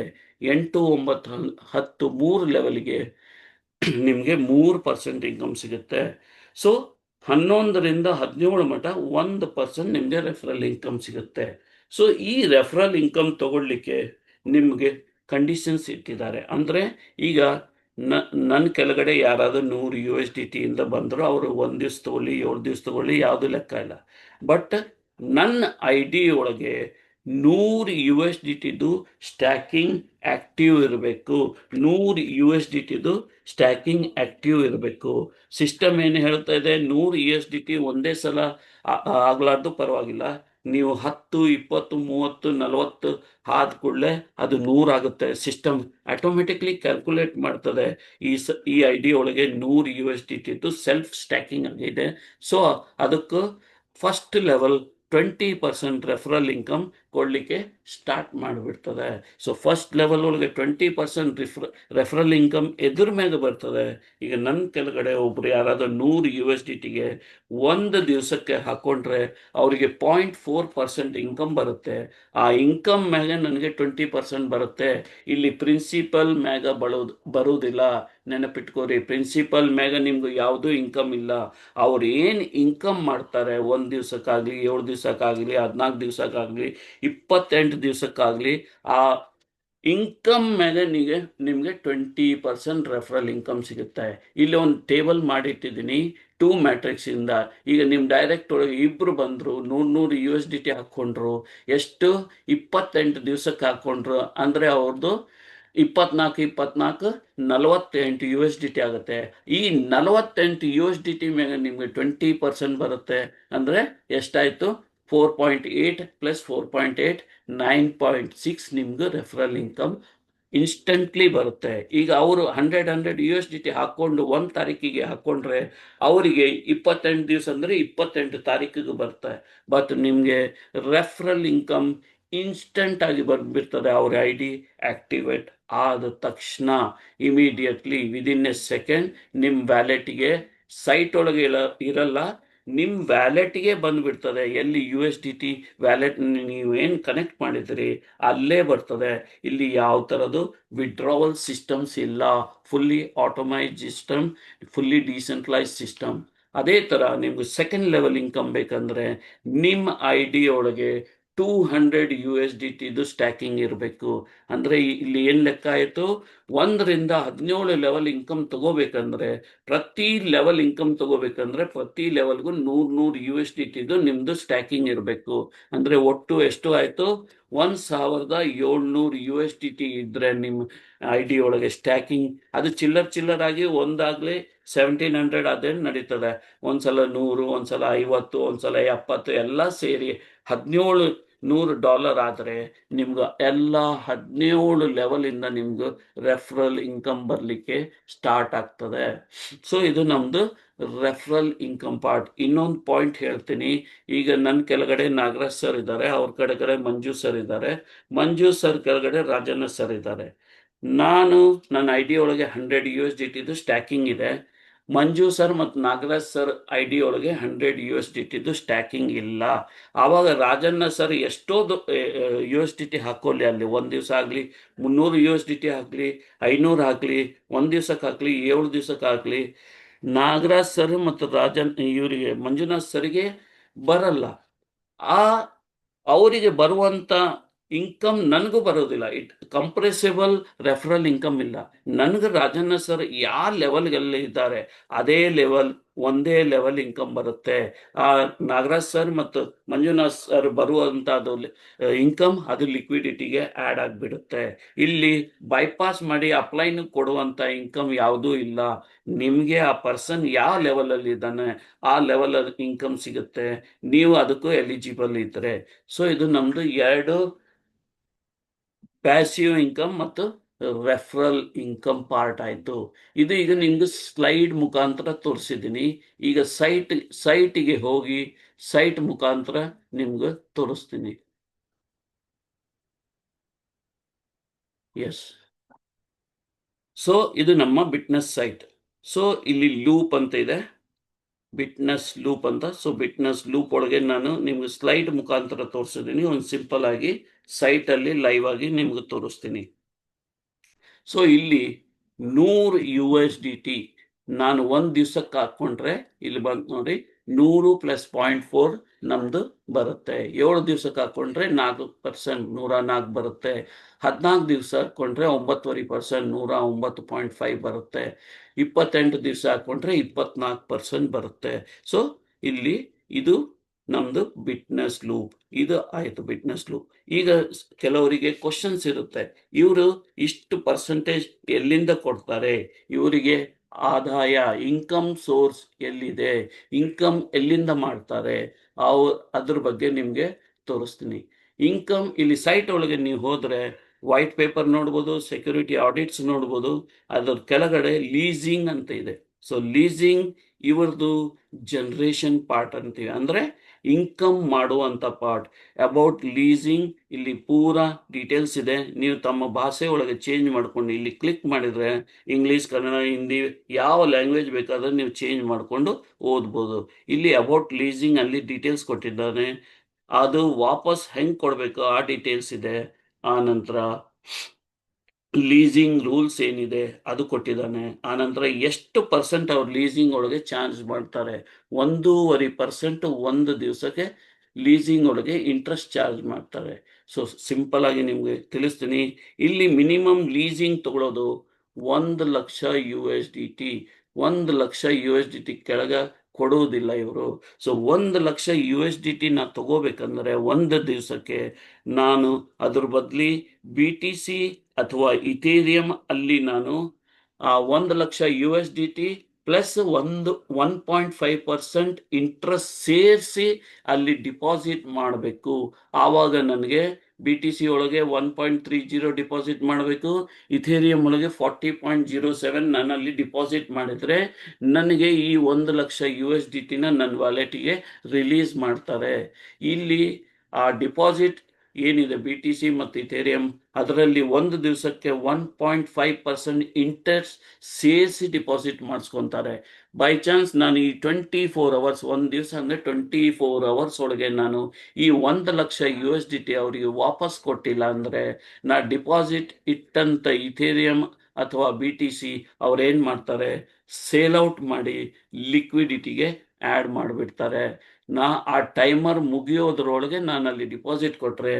8, 9, 10, 3 ಲೆವೆಲ್ಗೆ ನಿಮಗೆ 3% ಇನ್ಕಮ್ ಸಿಗುತ್ತೆ. ಸೊ 11ರಿಂದ 17 ಮಟ್ಟ 1% ನಿಮಗೆ ರೆಫರಲ್ ಇನ್ಕಮ್ ಸಿಗುತ್ತೆ. ಸೊ ಈ ರೆಫರಲ್ ಇನ್ಕಮ್ ತಗೊಳ್ಳಿಕ್ಕೆ ನಿಮಗೆ ಕಂಡೀಷನ್ಸ್ ಇಟ್ಟಿದ್ದಾರೆ. ಅಂದರೆ ಈಗ ನನ್ನ ಕೆಳಗಡೆ ಯಾರಾದರೂ 100 USDT ಇಂದ ಬಂದರೂ ಅವರು 1 ದಿವಸ ತಗೊಳ್ಳಿ, 7 ದಿವಸ ತಗೊಳ್ಳಿ, ಯಾವುದು ಲೆಕ್ಕ ಇಲ್ಲ. ಬಟ್ ನನ್ನ ID ಒಳಗೆ 100 USDTದು ಸ್ಟ್ಯಾಕಿಂಗ್ ಆಕ್ಟಿವ್ ಇರಬೇಕು. 100 USDTದು ಸ್ಟ್ಯಾಕಿಂಗ್ ಆಕ್ಟಿವ್ ಇರಬೇಕು. ಸಿಸ್ಟಮ್ ಏನು ಹೇಳ್ತಾ ಇದೆ, 100 USDT ಒಂದೇ ಸಲ ಆಗ್ಲಾರ್ದು ಪರವಾಗಿಲ್ಲ, ನೀವು 10, 20, 30, 40 ಆದ ಕೂಡಲೇ ಅದು 100 ಆಗುತ್ತೆ. ಸಿಸ್ಟಮ್ ಆಟೋಮೆಟಿಕ್ಲಿ ಕ್ಯಾಲ್ಕುಲೇಟ್ ಮಾಡ್ತದೆ. ಈ ID ಒಳಗೆ 100 USDTದು ಸೆಲ್ಫ್ ಸ್ಟ್ಯಾಕಿಂಗ್ ಆಗಿದೆ. ಸೊ ಅದಕ್ಕೆ ಫಸ್ಟ್ ಲೆವೆಲ್ 20% ರೆಫರಲ್ ಇನ್ಕಮ್ ಕೊಡಲಿಕ್ಕೆ ಸ್ಟಾರ್ಟ್ ಮಾಡಿಬಿಡ್ತದೆ. ಸೊ ಫಸ್ಟ್ ಲೆವೆಲ್ ಒಳಗೆ 20% ರೆಫರಲ್ ಇನ್ಕಮ್ ಎದ್ರ ಮೇಲೆ ಬರ್ತದೆ. ಈಗ ನನ್ನ ಕೆಳಗಡೆ ಒಬ್ರು ಯಾರಾದರೂ 100 USDTಗೆ ಒಂದು ದಿವಸಕ್ಕೆ ಹಾಕೊಂಡ್ರೆ ಅವರಿಗೆ 0.4% ಇನ್ಕಮ್ ಬರುತ್ತೆ. ಆ ಇನ್ಕಮ್ ಮ್ಯಾಗ ನನಗೆ 20% ಬರುತ್ತೆ. ಇಲ್ಲಿ ಪ್ರಿನ್ಸಿಪಲ್ ಮ್ಯಾಗ ಬರುವುದಿಲ್ಲ. ನೆನಪಿಟ್ಕೋರಿ, ಪ್ರಿನ್ಸಿಪಲ್ ಮ್ಯಾಗ ನಿಮ್ಗೆ ಯಾವುದೂ ಇನ್ಕಮ್ ಇಲ್ಲ. ಅವ್ರು ಏನು ಇನ್ಕಮ್ ಮಾಡ್ತಾರೆ, 1 ದಿವಸಕ್ಕಾಗಲಿ, 7 ದಿವಸಕ್ಕಾಗಲಿ, 14 ದಿವಸಕ್ಕಾಗಲಿ, 28 ದಿವಸಕ್ಕಾಗಲಿ, ಆ ಇನ್ಕಮ್ ಮೇಲೆ ನಿಮಗೆ 20% ರೆಫರಲ್ ಇನ್ಕಮ್ ಸಿಗುತ್ತೆ. ಇಲ್ಲಿ ಒಂದು ಟೇಬಲ್ ಮಾಡಿಟ್ಟಿದ್ದೀನಿ 2 ಮ್ಯಾಟ್ರಿಕ್ಸ್ ಇಂದ. ಈಗ ನಿಮ್ಮ ಡೈರೆಕ್ಟ್ ಒಳಗೆ ಇಬ್ರು ಬಂದರು, 100 USDT ಹಾಕ್ಕೊಂಡ್ರು, ಎಷ್ಟು 28 ದಿವಸಕ್ಕೆ ಹಾಕ್ಕೊಂಡ್ರು ಅಂದರೆ ಅವ್ರದ್ದು 24, 24, 48 USDT ಆಗುತ್ತೆ. ಈ 48 USDT ಮೇಲೆ ನಿಮಗೆ 20% ಬರುತ್ತೆ. ಅಂದರೆ ಎಷ್ಟಾಯಿತು? 4.8 + 4.8 9.6 ನಿಮ್ಗೆ ರೆಫರಲ್ ಇನ್ಕಮ್ ಇನ್ಸ್ಟೆಂಟ್ಲಿ ಬರುತ್ತೆ. ಈಗ ಅವರು 100 USDT ಹಾಕ್ಕೊಂಡು 1 ತಾರೀಕಿಗೆ ಹಾಕ್ಕೊಂಡ್ರೆ ಅವರಿಗೆ 28 ದಿವಸ ಅಂದರೆ 28 ತಾರೀಕಿಗೆ ಬರುತ್ತೆ. ಬಟ್ ನಿಮಗೆ ರೆಫರಲ್ ಇನ್ಕಮ್ ಇನ್ಸ್ಟೆಂಟ್ ಆಗಿ ಬಂದ್ಬಿಡ್ತದೆ. ಅವ್ರ ID ಆಕ್ಟಿವೇಟ್ ಆದ ತಕ್ಷಣ ಇಮಿಡಿಯೇಟ್ಲಿ ವಿದಿನ್ ಎ ಸೆಕೆಂಡ್ ನಿಮ್ಮ ವ್ಯಾಲೆಟ್ಗೆ, ಸೈಟ್ ಒಳಗೆ ಇರಲ್ಲ, ನಿಮ್ಮ ವ್ಯಾಲೆಟ್ಗೆ ಬಂದುಬಿಡ್ತದೆ. ಎಲ್ಲಿ USDT ವ್ಯಾಲೆಟ್ ನೀವು ಏನು ಕನೆಕ್ಟ್ ಮಾಡಿದ್ರಿ ಅಲ್ಲೇ ಬರ್ತದೆ. ಇಲ್ಲಿ ಯಾವ ಥರದ್ದು ವಿಡ್ರಾವಲ್ ಸಿಸ್ಟಮ್ಸ್ ಇಲ್ಲ. Fully automise system, fully decentralise system. ಅದೇ ಥರ ನಿಮ್ಗೆ ಸೆಕೆಂಡ್ ಲೆವೆಲ್ ಇನ್ಕಮ್ ಬೇಕಂದ್ರೆ ನಿಮ್ಮ ID ಒಳಗೆ 200 USDTದು ಸ್ಟ್ಯಾಕಿಂಗ್ ಇರಬೇಕು. ಅಂದರೆ ಇಲ್ಲಿ ಏನು ಲೆಕ್ಕ ಆಯಿತು? 1ರಿಂದ 17 ಲೆವೆಲ್ ಇನ್ಕಮ್ ತಗೋಬೇಕಂದ್ರೆ, ಪ್ರತಿ ಲೆವೆಲ್ ಇನ್ಕಮ್ ತಗೋಬೇಕಂದ್ರೆ ಪ್ರತಿ ಲೆವೆಲ್ಗೂ 100 USDTದು ನಿಮ್ಮದು ಸ್ಟ್ಯಾಕಿಂಗ್ ಇರಬೇಕು. ಅಂದರೆ ಒಟ್ಟು ಎಷ್ಟು ಆಯಿತು? 1700 USDT ಇದ್ದರೆ ನಿಮ್ಮ ID ಒಳಗೆ ಸ್ಟ್ಯಾಕಿಂಗ್. ಅದು ಚಿಲ್ಲರಾಗಿ ಒಂದಾಗಲಿ 1700 ಅದೇನು ನಡೀತದೆ. ಒಂದ್ಸಲ 100, ಒಂದ್ಸಲ 50, ಒಂದ್ಸಲ 70 ಎಲ್ಲ ಸೇರಿ $1700 ಆದರೆ ನಿಮ್ಗೆ ಎಲ್ಲ 17 ಲೆವೆಲಿಂದ ನಿಮ್ಗೆ ರೆಫರಲ್ ಇನ್ಕಮ್ ಬರಲಿಕ್ಕೆ ಸ್ಟಾರ್ಟ್ ಆಗ್ತದೆ. ಸೊ ಇದು ನಮ್ಮದು ರೆಫರಲ್ ಇನ್ಕಮ್ ಪಾರ್ಟ್. ಇನ್ನೊಂದು ಪಾಯಿಂಟ್ ಹೇಳ್ತೀನಿ. ಈಗ ನನ್ನ ಕೆಳಗಡೆ ನಾಗರಾಜ್ ಸರ್ ಇದ್ದಾರೆ, ಅವ್ರ ಕೆಳಗಡೆ ಮಂಜು ಸರ್ ಇದ್ದಾರೆ, ಮಂಜು ಸರ್ ಕೆಳಗಡೆ ರಾಜಣ್ಣ ಸರ್ ಇದ್ದಾರೆ. ನನ್ನ ID ಒಳಗೆ 100 USDTದು ಸ್ಟ್ಯಾಕಿಂಗ್ ಇದೆ. ಮಂಜು ಸರ್ ಮತ್ತು ನಾಗರಾಜ್ ಸರ್ ID ಒಳಗೆ 100 USDTದು ಸ್ಟ್ಯಾಕಿಂಗ್ ಇಲ್ಲ. ಆವಾಗ ರಾಜಣ್ಣ ಸರ್ ಎಷ್ಟೋ USDT ಹಾಕೊಳ್ಳಿ, ಅಲ್ಲಿ 1 ದಿವಸ ಆಗಲಿ 300 USDT ಹಾಕಲಿ, 500 ಹಾಕಲಿ, 1 ದಿವಸಕ್ಕೆ ಹಾಕಲಿ, 7 ದಿವಸಕ್ಕೆ ಹಾಕಲಿ, ನಾಗರಾಜ್ ಸರ್ ಮತ್ತು ಇವರಿಗೆ ಮಂಜುನಾಥ್ ಸರ್ಗೆ ಬರಲ್ಲ. ಅವರಿಗೆ ಬರುವಂಥ ಇನ್ಕಮ್ ನನಗೂ ಬರೋದಿಲ್ಲ. ಕಂಪ್ರೆಸಿಬಲ್ ರೆಫರಲ್ ಇನ್ಕಮ್ ಇಲ್ಲ. ನನಗೆ ರಾಜಣ್ಣ ಸರ್ ಯಾವ ಲೆವೆಲ್ಗೆಲ್ಲ ಇದ್ದಾರೆ ಅದೇ ಲೆವೆಲ್ ಒಂದೇ ಲೆವೆಲ್ ಇನ್ಕಮ್ ಬರುತ್ತೆ. ಆ ನಾಗರಾಜ್ ಸರ್ ಮತ್ತು ಮಂಜುನಾಥ್ ಸರ್ ಬರುವಂತದ್ದು ಇನ್ಕಮ್ ಅದು ಲಿಕ್ವಿಡಿಟಿಗೆ ಆಡ್ ಆಗಿಬಿಡುತ್ತೆ. ಇಲ್ಲಿ ಬೈಪಾಸ್ ಮಾಡಿ ಅಪ್ಲೈನ್ ಕೊಡುವಂತ ಇನ್ಕಮ್ ಯಾವುದೂ ಇಲ್ಲ. ನಿಮ್ಗೆ ಆ ಪರ್ಸನ್ ಯಾವ ಲೆವೆಲ್ ಅಲ್ಲಿ ಇದ್ದಾನೆ ಆ ಲೆವೆಲ್ ಇನ್ಕಮ್ ಸಿಗುತ್ತೆ, ನೀವು ಅದಕ್ಕೂ ಎಲಿಜಿಬಲ್ ಇದ್ರೆ. ಸೊ ಇದು ನಮ್ದು ಎರಡು ಪ್ಯಾಸಿವ್ ಇನ್ಕಮ್ ಮತ್ತು ರೆಫರಲ್ ಇನ್ಕಮ್ ಪಾರ್ಟ್ ಆಯ್ತು. ಇದು ಈಗ ನಿಮ್ಗೆ ಸ್ಲೈಡ್ ಮುಖಾಂತರ ತೋರಿಸಿದ್ದೀನಿ. ಈಗ ಸೈಟಿಗೆ ಹೋಗಿ ಸೈಟ್ ಮುಖಾಂತರ ನಿಮ್ಗೆ ತೋರಿಸ್ತೀನಿ. ಎಸ್, ಸೊ ಇದು ನಮ್ಮ ಬಿಟ್ನೆಸ್ ಸೈಟ್. ಸೊ ಇಲ್ಲಿ ಲೂಪ್ ಅಂತ ಇದೆ, ಬಿಟ್ನೆಸ್ ಲೂಪ್ ಅಂತ. ಸೊ ಬಿಟ್ನೆಸ್ ಲೂಪ್ ಒಳಗೆ ನಾನು ನಿಮ್ಗೆ ಸ್ಲೈಡ್ ಮುಖಾಂತರ ತೋರಿಸಿದ್ದೀನಿ. ಒಂದು ಸಿಂಪಲ್ ಆಗಿ ಸೈಟ್ ಅಲ್ಲಿ ಲೈವ್ ಆಗಿ ನಿಮ್ಗೆ ತೋರಿಸ್ತೀನಿ. ಸೊ ಇಲ್ಲಿ 100 USDT ನಾನು ಒಂದ್ ದಿವ್ಸಕ್ಕೆ ಹಾಕೊಂಡ್ರೆ ಇಲ್ಲಿ ಬಂದು ನೋಡಿ 100 + 0.4 ನಮ್ದು ಬರುತ್ತೆ. 7 ದಿವ್ಸಕ್ಕೆ ಹಾಕೊಂಡ್ರೆ 4%, 104 ಬರುತ್ತೆ. 14 ದಿವಸ ಹಾಕೊಂಡ್ರೆ 9.5%, 109.5 ಬರುತ್ತೆ. 28 ದಿವಸ ಹಾಕೊಂಡ್ರೆ 24% ಬರುತ್ತೆ. ಸೊ ಇಲ್ಲಿ ಇದು ನಮ್ದು ಬಿಟ್ನೆಸ್ ಲೂಪ್. ಇದು ಆಯ್ತು ಬಿಟ್ನೆಸ್ ಲೂಪ್. ಈಗ ಕೆಲವರಿಗೆ ಕ್ವಶನ್ಸ್ ಇರುತ್ತೆ, ಇವರು ಇಷ್ಟು ಪರ್ಸೆಂಟೇಜ್ ಎಲ್ಲಿಂದ ಕೊಡ್ತಾರೆ, ಇವರಿಗೆ ಆದಾಯ ಇನ್ಕಮ್ ಸೋರ್ಸ್ ಎಲ್ಲಿದೆ, ಇನ್ಕಮ್ ಎಲ್ಲಿಂದ ಮಾಡ್ತಾರೆ, ಅದ್ರ ಬಗ್ಗೆ ನಿಮ್ಗೆ ತೋರಿಸ್ತೀನಿ. ಇನ್ಕಮ್ ಇಲ್ಲಿ ಸೈಟ್ ಒಳಗೆ ನೀವು ಹೋದ್ರೆ ವೈಟ್ ಪೇಪರ್ ನೋಡ್ಬೋದು, ಸೆಕ್ಯೂರಿಟಿ ಆಡಿಟ್ಸ್ ನೋಡ್ಬೋದು. ಅದ್ರ ಕೆಳಗಡೆ ಲೀಸಿಂಗ್ ಅಂತ ಇದೆ. ಸೊ ಲೀಸಿಂಗ್ ಇವ್ರದ್ದು ಜನರೇಷನ್ ಪಾರ್ಟ್ ಅಂತೀವಿ, ಅಂದ್ರೆ ಇನ್ಕಮ್ ಮಾಡುವಂತ ಪಾರ್ಟ್. ಅಬೌಟ್ ಲೀಸಿಂಗ್ ಇಲ್ಲಿ ಪೂರಾ ಡೀಟೇಲ್ಸ್ ಇದೆ. ನೀವು ತಮ್ಮ ಭಾಷೆ ಒಳಗೆ ಚೇಂಜ್ ಮಾಡ್ಕೊಂಡು ಇಲ್ಲಿ ಕ್ಲಿಕ್ ಮಾಡಿದ್ರೆ ಇಂಗ್ಲಿಷ್, ಕನ್ನಡ, ಹಿಂದಿ ಯಾವ ಲ್ಯಾಂಗ್ವೇಜ್ ಬೇಕಾದ್ರೆ ನೀವು ಚೇಂಜ್ ಮಾಡಿಕೊಂಡು ಓದ್ಬೋದು. ಇಲ್ಲಿ ಅಬೌಟ್ ಲೀಸಿಂಗ್ ಅಲ್ಲಿ ಡೀಟೇಲ್ಸ್ ಕೊಟ್ಟಿದ್ದಾನೆ. ಅದು ವಾಪಸ್ ಹೆಂಗ್ ಕೊಡ್ಬೇಕು ಆ ಡೀಟೇಲ್ಸ್ ಇದೆ. ಆ ನಂತರ ಲೀಸಿಂಗ್ ರೂಲ್ಸ್ ಏನಿದೆ ಅದು ಕೊಟ್ಟಿದ್ದಾನೆ. ಆನಂತರ ಎಷ್ಟು ಪರ್ಸೆಂಟ್ ಅವ್ರು ಲೀಸಿಂಗ್ ಒಳಗೆ ಚಾರ್ಜ್ ಮಾಡ್ತಾರೆ. 1.5% ಒಂದು ದಿವಸಕ್ಕೆ ಲೀಸಿಂಗ್ ಒಳಗೆ ಇಂಟ್ರೆಸ್ಟ್ ಚಾರ್ಜ್ ಮಾಡ್ತಾರೆ. ಸೊ ಸಿಂಪಲ್ ಆಗಿ ನಿಮ್ಗೆ ತಿಳಿಸ್ತೀನಿ. ಇಲ್ಲಿ ಮಿನಿಮಮ್ ಲೀಸಿಂಗ್ ತಗೊಳ್ಳೋದು 1,00,000 USDT. 1,00,000 USDT ಕೆಳಗ ಕೊಡುವುದಿಲ್ಲ ಇವರು. ಸೊ 1,00,000 USDT ನಾ ತಗೋಬೇಕಂದ್ರೆ ಒಂದು ದಿವಸಕ್ಕೆ ನಾನು ಅದ್ರ ಬದಲಿ BTC ಅಥವಾ ಇಥೇರಿಯಂ ಅಲ್ಲಿ ನಾನು 1,00,000 USDT ಪ್ಲಸ್ 1.5% ಇಂಟ್ರೆಸ್ಟ್ ಸೇರಿಸಿ ಅಲ್ಲಿ ಡಿಪಾಸಿಟ್ ಮಾಡಬೇಕು. ಆವಾಗ ನನಗೆ BTC ಒಳಗೆ 1.30 ಡಿಪಾಸಿಟ್ ಮಾಡಬೇಕು, ಇಥೇರಿಯಂ ಒಳಗೆ 40.07 ನಾನು ಅಲ್ಲಿ ಡಿಪಾಸಿಟ್ ಮಾಡಿದ್ರೆ ನನಗೆ ಈ 1,00,000 USDT ನನ್ನ ವ್ಯಾಲೆಟ್ಗೆ ರಿಲೀಸ್ ಮಾಡ್ತಾರೆ. ಇಲ್ಲಿ ಆ ಡಿಪಾಸಿಟ್ ಏನಿದೆ BTC ಮತ್ತು ಇಥೇರಿಯಂ ಅದರಲ್ಲಿ ಒಂದು ದಿವಸಕ್ಕೆ 1.5% ಇಂಟ್ರೆಸ್ಟ್ ಸೇರಿಸಿ ಡಿಪಾಸಿಟ್ ಮಾಡಿಸ್ಕೊತಾರೆ. ಬೈ ಚಾನ್ಸ್ ನಾನು ಈ 24 ಅವರ್ಸ್, ಒಂದು ದಿವಸ ಅಂದರೆ 24 ಅವರ್ಸ್ ಒಳಗೆ ನಾನು ಈ 1,00,000 USDT ಅವರಿಗೆ ವಾಪಸ್ ಕೊಟ್ಟಿಲ್ಲ ಅಂದರೆ ನಾ ಡಿಪಾಸಿಟ್ ಇಟ್ಟಂತ ಇಥೇರಿಯಂ ಅಥವಾ BTC ಅವ್ರೇನು ಮಾಡ್ತಾರೆ, ಸೇಲ್ ಔಟ್ ಮಾಡಿ ಲಿಕ್ವಿಡಿಟಿಗೆ ಆ್ಯಡ್ ಮಾಡಿಬಿಡ್ತಾರೆ. ಆ ಟೈಮರ್ ಮುಗಿಯೋದ್ರೊಳಗೆ ನಾನು ಅಲ್ಲಿ ಡಿಪಾಸಿಟ್ ಕೊಟ್ಟರೆ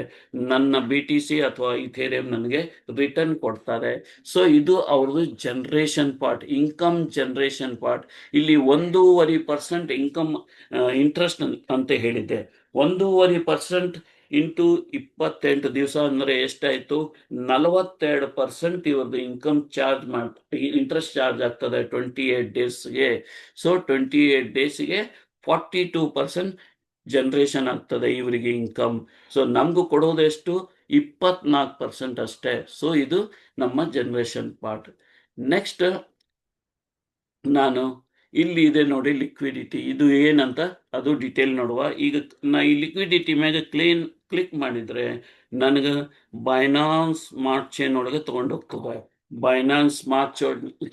ನನ್ನ BTC ಅಥವಾ ಇಥೇರಿಯಂ ನನಗೆ ರಿಟರ್ನ್ ಕೊಡ್ತಾರೆ. ಸೊ ಇದು ಅವ್ರದ್ದು generation part, income generation part. ಇಲ್ಲಿ 1.5% ಇನ್ಕಮ್ ಇಂಟ್ರೆಸ್ಟ್ ಅಂತ ಹೇಳಿದ್ದೆ. 1.5% ಇಂಟು 28 ದಿವಸ ಅಂದರೆ ಎಷ್ಟಾಯಿತು, 42% ಇವ್ರದ್ದು ಇನ್ಕಮ್ ಚಾರ್ಜ್ ಇಂಟ್ರೆಸ್ಟ್ ಚಾರ್ಜ್ ಆಗ್ತದೆ 28 ಡೇಸ್ಗೆ. ಸೊ 28 ಡೇಸ್ಗೆ 42% ಜನರೇಷನ್ ಆಗ್ತದೆ ಇವರಿಗೆ ಇನ್ಕಮ್. ಸೊ ನಮಗೂ ಕೊಡೋದು ಎಷ್ಟು, 24% ಅಷ್ಟೇ. ಸೊ ಇದು ನಮ್ಮ ಜನರೇಷನ್ ಪಾರ್ಟ್. ನೆಕ್ಸ್ಟ್ ನಾನು ಇಲ್ಲಿ ಇದೆ ನೋಡಿ ಲಿಕ್ವಿಡಿಟಿ, ಇದು ಏನಂತ ಅದು ಡೀಟೇಲ್ ನೋಡುವ. ಈಗ ನಾ ಈ ಲಿಕ್ವಿಡಿಟಿ ಮೇಲೆ ಕ್ಲಿಕ್ ಮಾಡಿದ್ರೆ ನನಗೆ ಬೈನಾನ್ಸ್ ಸ್ಮಾರ್ಟ್ ಚೈನ್ ಒಳಗೆ ತಗೊಂಡು ಹೋಗ್ತದೆ. ಬೈನಾನ್ಸ್ ಸ್ಮಾರ್ಟ್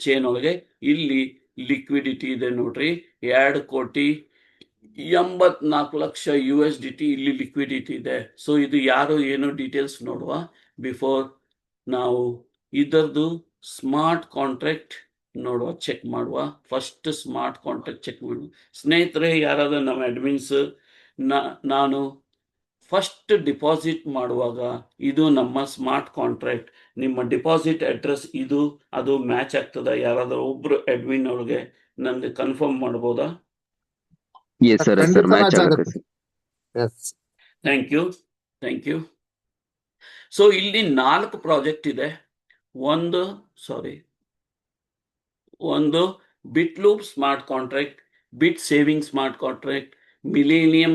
ಚೈನ್ ಒಳಗೆ ಇಲ್ಲಿ ಲಿಕ್ವಿಡಿಟಿ ಇದೆ ನೋಡ್ರಿ, 2,84,00,000 USDT ಇಲ್ಲಿ ಲಿಕ್ವಿಡಿಟಿ ಇದೆ. ಸೊ ಇದು ಯಾರು ಏನೋ ಡೀಟೇಲ್ಸ್ ನೋಡುವ. ಬಿಫೋರ್ ನಾವು ಇದರದು ಸ್ಮಾರ್ಟ್ ಕಾಂಟ್ರಾಕ್ಟ್ ನೋಡುವ, ಚೆಕ್ ಮಾಡುವ. ಫಸ್ಟ್ ಸ್ಮಾರ್ಟ್ ಕಾಂಟ್ರಾಕ್ಟ್ ಚೆಕ್ ಮಾಡುವ. ಸ್ನೇಹಿತರೆ, ಯಾರಾದ್ರೂ ನಮ್ಮ ಅಡ್ಮಿನ್ಸ್, ನಾನು ಫಸ್ಟ್ ಡಿಪಾಸಿಟ್ ಮಾಡುವಾಗ ಇದು ನಮ್ಮ ಸ್ಮಾರ್ಟ್ ಕಾಂಟ್ರಾಕ್ಟ್, ನಿಮ್ಮ ಡಿಪಾಸಿಟ್ ಅಡ್ರೆಸ್ ಇದು, ಅದು ಮ್ಯಾಚ್ ಆಗ್ತದೆ ಯಾರಾದ್ರೂ ಒಬ್ರು ಅಡ್ಮಿನ್ ಒಳಗೆ ನನಗೆ ಕನ್ಫರ್ಮ್ ಮಾಡ್ಬೋದಾ? ಎಸ್ ಸರ್ ಖಂಡಿತ ಮ್ಯಾಚ್ ಮ್ಯಾಚ್ ಆಗುತ್ತೆ ಆಗುತ್ತೆ. Sir. Yes thank you. So ಇಲ್ಲಿ 4 ಪ್ರಾಜೆಕ್ಟ್ ಇದೆ. ಒಂದು bit loop smart contract, bit saving smart contract, millennium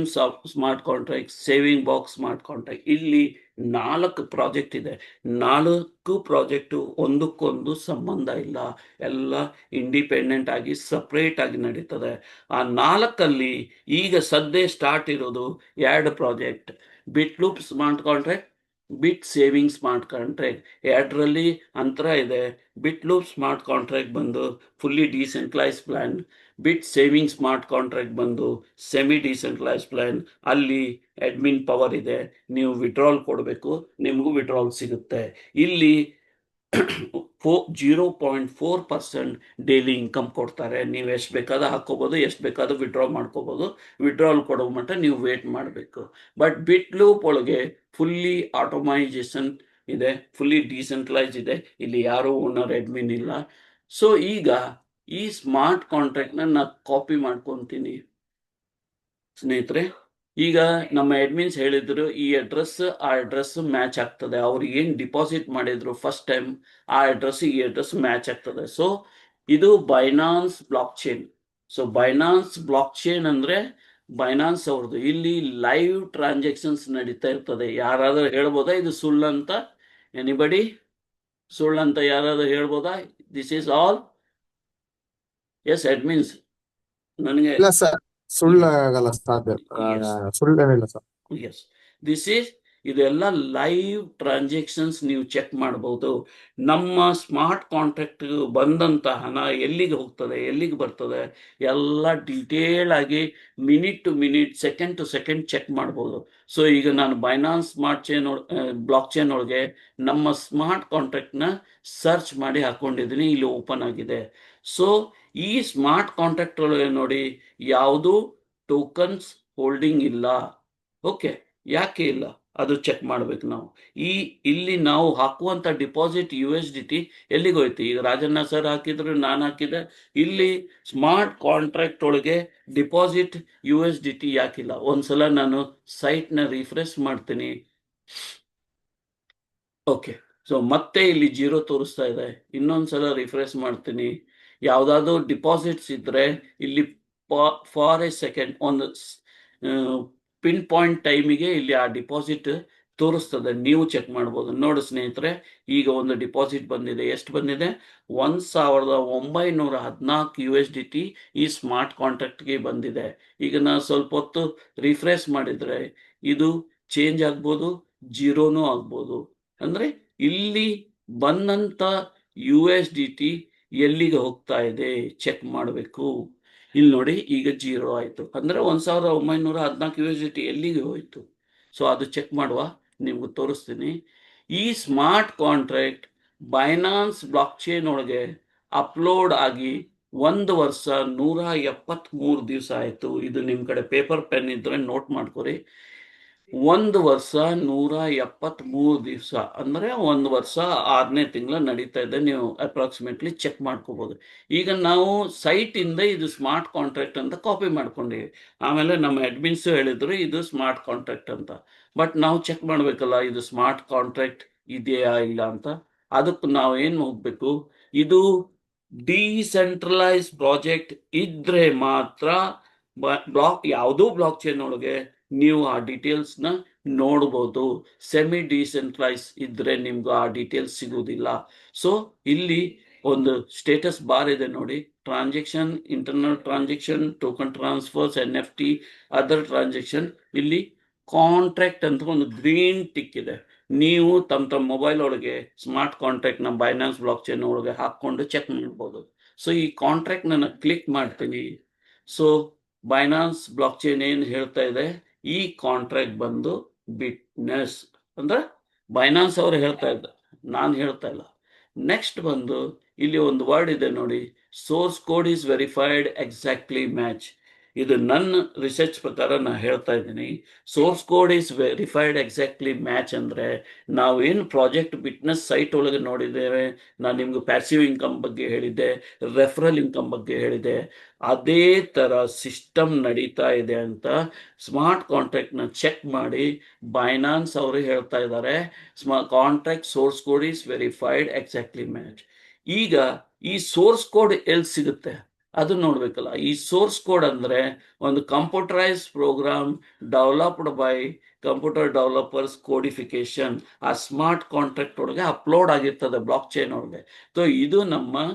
smart contract, saving box smart contract. ಇಲ್ಲಿ 4 ಪ್ರಾಜೆಕ್ಟ್ ಇದೆ. 4 ಪ್ರಾಜೆಕ್ಟು ಒಂದಕ್ಕೊಂದು ಸಂಬಂಧ ಇಲ್ಲ, ಎಲ್ಲ ಇಂಡಿಪೆಂಡೆಂಟ್ ಆಗಿ ಸಪ್ರೇಟ್ ಆಗಿ ನಡೀತದೆ. ಆ 4ಅಲ್ಲಿ ಈಗ ಸದ್ಯ ಸ್ಟಾರ್ಟ್ ಇರೋದು 2 ಪ್ರಾಜೆಕ್ಟ್, ಬಿಟ್ loop smart contract, bit saving smart contract. 2ರಲ್ಲಿ ಅಂತರ ಇದೆ. ಬಿಟ್ ಲೂಪ್ ಸ್ಮಾರ್ಟ್ ಕಾಂಟ್ರಾಕ್ಟ್ ಬಂದು ಫುಲ್ಲಿ ಡಿಸೆಂಟ್ರಲೈಸ್ ಪ್ಲಾನ್, ಬಿಟ್ ಸೇವಿಂಗ್ ಸ್ಮಾರ್ಟ್ ಕಾಂಟ್ರಾಕ್ಟ್ ಬಂದು ಸೆಮಿ ಡಿಸೆಂಟ್ರಲೈಸ್ ಪ್ಲಾನ್. ಅಲ್ಲಿ ಅಡ್ಮಿನ್ ಪವರ್ ಇದೆ, ನೀವು ವಿಡ್ರಾಲ್ ಕೊಡಬೇಕು, ನಿಮಗೂ ವಿಡ್ರಾಲ್ ಸಿಗುತ್ತೆ. ಇಲ್ಲಿ 0.4% ಡೈಲಿ ಇನ್ಕಮ್ ಕೊಡ್ತಾರೆ. ನೀವು ಎಷ್ಟು ಬೇಕಾದ್ರೂ ಹಾಕೋಬಹುದು, ಎಷ್ಟು ಬೇಕಾದ್ರೂ ವಿಡ್ರಾ ಮಾಡ್ಕೋಬಹುದು. ವಿಡ್ರಾಲ್ ಕೊಡೋ ಮಟ್ಟ ನೀವು ವೇಟ್ ಮಾಡಬೇಕು. ಬಟ್ ಬಿಟ್ ಲೂಪ್ ಒಳಗೆ ಫುಲ್ಲಿ ಆಟೋಮೈಸೇಷನ್ ಇದೆ, ಫುಲ್ಲಿ ಡಿಸೆಂಟ್ರಲೈಸ್ ಇದೆ. ಇಲ್ಲಿ ಯಾರೂ ಓನರ್ ಅಡ್ಮಿನ್ ಇಲ್ಲ. ಸೊ ಈಗ ಈ ಸ್ಮಾರ್ಟ್ ಕಾಂಟ್ರಾಕ್ಟ್ನ ನಾನು ಕಾಪಿ ಮಾಡ್ಕೊತೀನಿ ಸ್ನೇಹಿತರೆ. ಈಗ ನಮ್ಮ ಅಡ್ಮಿನ್ಸ್ ಹೇಳಿದ್ರು ಈ ಅಡ್ರೆಸ್ ಆ ಅಡ್ರೆಸ್ ಮ್ಯಾಚ್ ಆಗ್ತದೆ. ಅವ್ರು ಏನು ಡಿಪಾಸಿಟ್ ಮಾಡಿದ್ರು ಫಸ್ಟ್ ಟೈಮ್ ಆ ಅಡ್ರೆಸ್ ಈ ಅಡ್ರೆಸ್ ಮ್ಯಾಚ್ ಆಗ್ತದೆ. ಸೊ ಇದು Binance blockchain. So Binance blockchain ಅಂದ್ರೆ ಬೈನಾನ್ಸ್ ಅವ್ರದ್ದು. ಇಲ್ಲಿ ಲೈವ್ ಟ್ರಾನ್ಸಾಕ್ಷನ್ಸ್ ನಡೀತಾ ಇರ್ತದೆ. ಯಾರಾದ್ರೂ ಹೇಳ್ಬೋದಾ ಇದು ಸುಳ್ಳಂತ? ಎನಿಬಡಿ ಸುಳ್ಳಂತ ಯಾರಾದ್ರೂ ಹೇಳ್ಬೋದಾ? This is all yes admins. ನನಗೆ ಇಲ್ಲ ಸರ್, ಸುಳ್ಳಾಗಲ್ಲ ಸಾಧ್ಯ. Yes. ಸುಳ್ಳೇನಿಲ್ಲ ಸರ್. ಎಸ್, ದಿಸ್ ಈಸ್ ಇದೆಲ್ಲ ಲೈವ್ ಟ್ರಾನ್ಸಾಕ್ಷನ್ಸ್. ನೀವು ಚೆಕ್ ಮಾಡಬಹುದು. ನಮ್ಮ ಸ್ಮಾರ್ಟ್ ಕಾಂಟ್ರಾಕ್ಟ್ ಬಂದಂತ ಹಣ ಎಲ್ಲಿಗೆ ಹೋಗ್ತದೆ, ಎಲ್ಲಿಗೆ ಬರ್ತದೆ, ಎಲ್ಲ ಡೀಟೇಲ್ ಆಗಿ minute to minute, second to second check ಮಾಡ್ಬೋದು. ಸೊ ಈಗ ನಾನು Binance smart chain blockchain ಒಳಗೆ ನಮ್ಮ ಸ್ಮಾರ್ಟ್ ಕಾಂಟ್ರಾಕ್ಟ್ನ ಸರ್ಚ್ ಮಾಡಿ ಹಾಕೊಂಡಿದ್ದೀನಿ. ಇಲ್ಲಿ ಓಪನ್ ಆಗಿದೆ. ಸೊ ಈ ಸ್ಮಾರ್ಟ್ ಕಾಂಟ್ರಾಕ್ಟ್ ಒಳಗೆ ನೋಡಿ ಯಾವುದು ಟೋಕನ್ಸ್ ಹೋಲ್ಡಿಂಗ್ ಇಲ್ಲ. ಓಕೆ, ಯಾಕೆ ಇಲ್ಲ ಅದು ಚೆಕ್ ಮಾಡ್ಬೇಕು ನಾವು. ಇಲ್ಲಿ ನಾವು ಹಾಕುವಂತ ಡಿಪಾಸಿಟ್ USDT ಎಲ್ಲಿಗೆ ಹೋಯ್ತು? ಈಗ ರಾಜಣ್ಣ ಸರ್ ಹಾಕಿದ್ರು, ನಾನು ಹಾಕಿದೆ. ಇಲ್ಲಿ ಸ್ಮಾರ್ಟ್ ಕಾಂಟ್ರಾಕ್ಟ್ ಒಳಗೆ ಡಿಪಾಸಿಟ್ USDT ಯಾಕಿಲ್ಲ? ಒಂದ್ಸಲ ನಾನು ಸೈಟ್ನ ರಿಫ್ರೆಶ್ ಮಾಡ್ತೀನಿ. ಓಕೆ, ಸೊ ಮತ್ತೆ ಇಲ್ಲಿ 0 ತೋರಿಸ್ತಾ ಇದೆ. ಇನ್ನೊಂದ್ಸಲ ರಿಫ್ರೆಶ್ ಮಾಡ್ತೀನಿ. ಯಾವ್ದಾದ್ರು ಡಿಪಾಸಿಟ್ಸ್ ಇದ್ರೆ ಇಲ್ಲಿ ಫಾರ್ ಎ ಸೆಕೆಂಡ್ ಒಂದು ಪಿನ್ ಪಾಯಿಂಟ್ ಟೈಮಿಗೆ ಇಲ್ಲಿ ಆ ಡಿಪಾಸಿಟ್ ತೋರಿಸ್ತದೆ. ನೀವು ಚೆಕ್ ಮಾಡ್ಬೋದು. ನೋಡಿ ಸ್ನೇಹಿತರೆ, ಈಗ ಒಂದು ಡಿಪಾಸಿಟ್ ಬಂದಿದೆ. ಎಷ್ಟು ಬಂದಿದೆ? 1914 USDT ಈ ಸ್ಮಾರ್ಟ್ ಕಾಂಟ್ರಾಕ್ಟ್ಗೆ ಬಂದಿದೆ. ಈಗ ನಾನು ಸ್ವಲ್ಪ ಹೊತ್ತು ರಿಫ್ರೆಶ್ ಮಾಡಿದ್ರೆ ಇದು ಚೇಂಜ್ ಆಗ್ಬೋದು, 0ನೂ ಆಗ್ಬೋದು. ಅಂದ್ರೆ ಇಲ್ಲಿ ಬಂದಂತ USDT ಎಲ್ಲಿಗೆ ಹೋಗ್ತಾ ಇದೆ ಚೆಕ್ ಮಾಡಬೇಕು. ಇಲ್ಲಿ ನೋಡಿ ಈಗ 0 ಆಯ್ತು. ಅಂದ್ರೆ 1914 USDT ಎಲ್ಲಿಗೆ ಹೋಯ್ತು? ಸೊ ಅದು ಚೆಕ್ ಮಾಡುವ, ನಿಮ್ಗೆ ತೋರಿಸ್ತೀನಿ. ಈ smart contract Binance blockchain ಒಳಗೆ ಅಪ್ಲೋಡ್ ಆಗಿ 1 ವರ್ಷ 173 ದಿವಸ ಆಯ್ತು. ಇದು ನಿಮ್ ಕಡೆ ಪೇಪರ್ ಪೆನ್ ಇದ್ರೆ ನೋಟ್ ಮಾಡ್ಕೊರಿ. 1 ವರ್ಷ 173 ದಿವಸ ಅಂದ್ರೆ 1 ವರ್ಷ 6ನೇ ತಿಂಗಳ ನಡೀತಾ ಇದೆ. ನೀವು ಅಪ್ರಾಕ್ಸಿಮೇಟ್ಲಿ ಚೆಕ್ ಮಾಡ್ಕೋಬಹುದು. ಈಗ ನಾವು ಸೈಟ್ ಇಂದ ಇದು ಸ್ಮಾರ್ಟ್ ಕಾಂಟ್ರಾಕ್ಟ್ ಅಂತ ಕಾಪಿ ಮಾಡ್ಕೊಂಡಿವಿ. ಆಮೇಲೆ ನಮ್ಮ ಅಡ್ಮಿನ್ಸ್ ಹೇಳಿದ್ರು ಇದು ಸ್ಮಾರ್ಟ್ ಕಾಂಟ್ರಾಕ್ಟ್ ಅಂತ. ಬಟ್ ನಾವು ಚೆಕ್ ಮಾಡ್ಬೇಕಲ್ಲ ಇದು ಸ್ಮಾರ್ಟ್ ಕಾಂಟ್ರಾಕ್ಟ್ ಇದೆಯಾ ಇಲ್ಲ ಅಂತ. ಅದಕ್ಕೆ ನಾವು ಏನ್ ಹೋಗ್ಬೇಕು, ಇದು ಡಿಸೆಂಟ್ರಲೈಸ್ ಪ್ರಾಜೆಕ್ಟ್ ಇದ್ರೆ ಮಾತ್ರ ಯಾವುದೋ ಬ್ಲಾಕ್ ಚೈನ್ ಒಳಗೆ ನೀವು ಆ ಡೀಟೇಲ್ಸ್ನ ನೋಡ್ಬೋದು. ಸೆಮಿ ಡಿಸೆಂಟ್ರಲೈಸ್ ಇದ್ರೆ ನಿಮ್ಗೆ ಆ ಡೀಟೇಲ್ಸ್ ಸಿಗುವುದಿಲ್ಲ. ಸೊ ಇಲ್ಲಿ ಒಂದು ಸ್ಟೇಟಸ್ ಬಾರ್ ಇದೆ ನೋಡಿ, transaction, internal transaction, token transfers, NFT, other transaction. ಇಲ್ಲಿ ಕಾಂಟ್ರಾಕ್ಟ್ ಅಂತ ಒಂದು ಗ್ರೀನ್ ಟಿಕ್ ಇದೆ. ನೀವು ತಮ್ಮ ಮೊಬೈಲ್ ಒಳಗೆ ಸ್ಮಾರ್ಟ್ ಕಾಂಟ್ರಾಕ್ಟ್ ನ ಬೈನಾನ್ಸ್ ಬ್ಲಾಕ್ ಚೈನ್ ಒಳಗೆ ಹಾಕೊಂಡು ಚೆಕ್ ಮಾಡ್ಬೋದು. ಸೊ ಈ ಕಾಂಟ್ರಾಕ್ಟ್ ನಾನು ಕ್ಲಿಕ್ ಮಾಡ್ತೀನಿ. ಸೊ ಬೈನಾನ್ಸ್ ಬ್ಲಾಕ್ ಚೈನ್ ಏನ್ ಹೇಳ್ತಾ ಇದೆ, ಈ ಕಾಂಟ್ರಾಕ್ಟ್ ಬಂದು ಬಿಟ್ನೆಸ್ ಅಂದ್ರೆ ಬೈನಾನ್ಸ್ ಅವರು ಹೇಳ್ತಾ ಇದ್ದಾರೆ, ನಾನು ಹೇಳ್ತಾ ಇಲ್ಲ. ನೆಕ್ಸ್ಟ್ ಬಂದು ಇಲ್ಲಿ ಒಂದು ವರ್ಡ್ ಇದೆ ನೋಡಿ, source code is verified exactly match. ಇದು ನನ್ನ ರಿಸರ್ಚ್ ಪ್ರಕಾರ ನಾ ಹೇಳ್ತಾ ಇದ್ದೀನಿ. Source code is verified exactly match ಅಂದ್ರೆ ನಾವೇನು ಪ್ರಾಜೆಕ್ಟ್ ಬಿಟ್ನೆಸ್ ಸೈಟ್ ಒಳಗೆ ನೋಡಿದ್ದೇವೆ, ನಾನು ನಿಮ್ಗೆ ಪ್ಯಾಸಿವ್ ಇನ್ಕಮ್ ಬಗ್ಗೆ ಹೇಳಿದ್ದೆ, ರೆಫರಲ್ ಇನ್ಕಮ್ ಬಗ್ಗೆ ಹೇಳಿದೆ, ಅದೇ ತರ ಸಿಸ್ಟಮ್ ನಡೀತಾ ಇದೆ ಅಂತ ಸ್ಮಾರ್ಟ್ ಕಾಂಟ್ರಾಕ್ಟ್ ನ ಚೆಕ್ ಮಾಡಿ ಬೈನಾನ್ಸ್ ಅವರು ಹೇಳ್ತಾ ಇದ್ದಾರೆ contract source code is verified exactly match. ಈಗ ಈ ಸೋರ್ಸ್ ಕೋಡ್ ಎಲ್ಲಿ ಸಿಗುತ್ತೆ ಅದು ನೋಡ್ಬೇಕಲ್ಲ. ಈ ಸೋರ್ಸ್ ಕೋಡ್ ಅಂದ್ರೆ ಒಂದು computerise program developed by computer developers codification ಆ ಸ್ಮಾರ್ಟ್ ಕಾಂಟ್ರಾಕ್ಟ್ ಒಳಗೆ ಅಪ್ಲೋಡ್ ಆಗಿರ್ತದೆ ಬ್ಲಾಕ್ ಚೈನ್ ಒಳಗೆ. ಸೊ ಇದು ನಮ್ಮ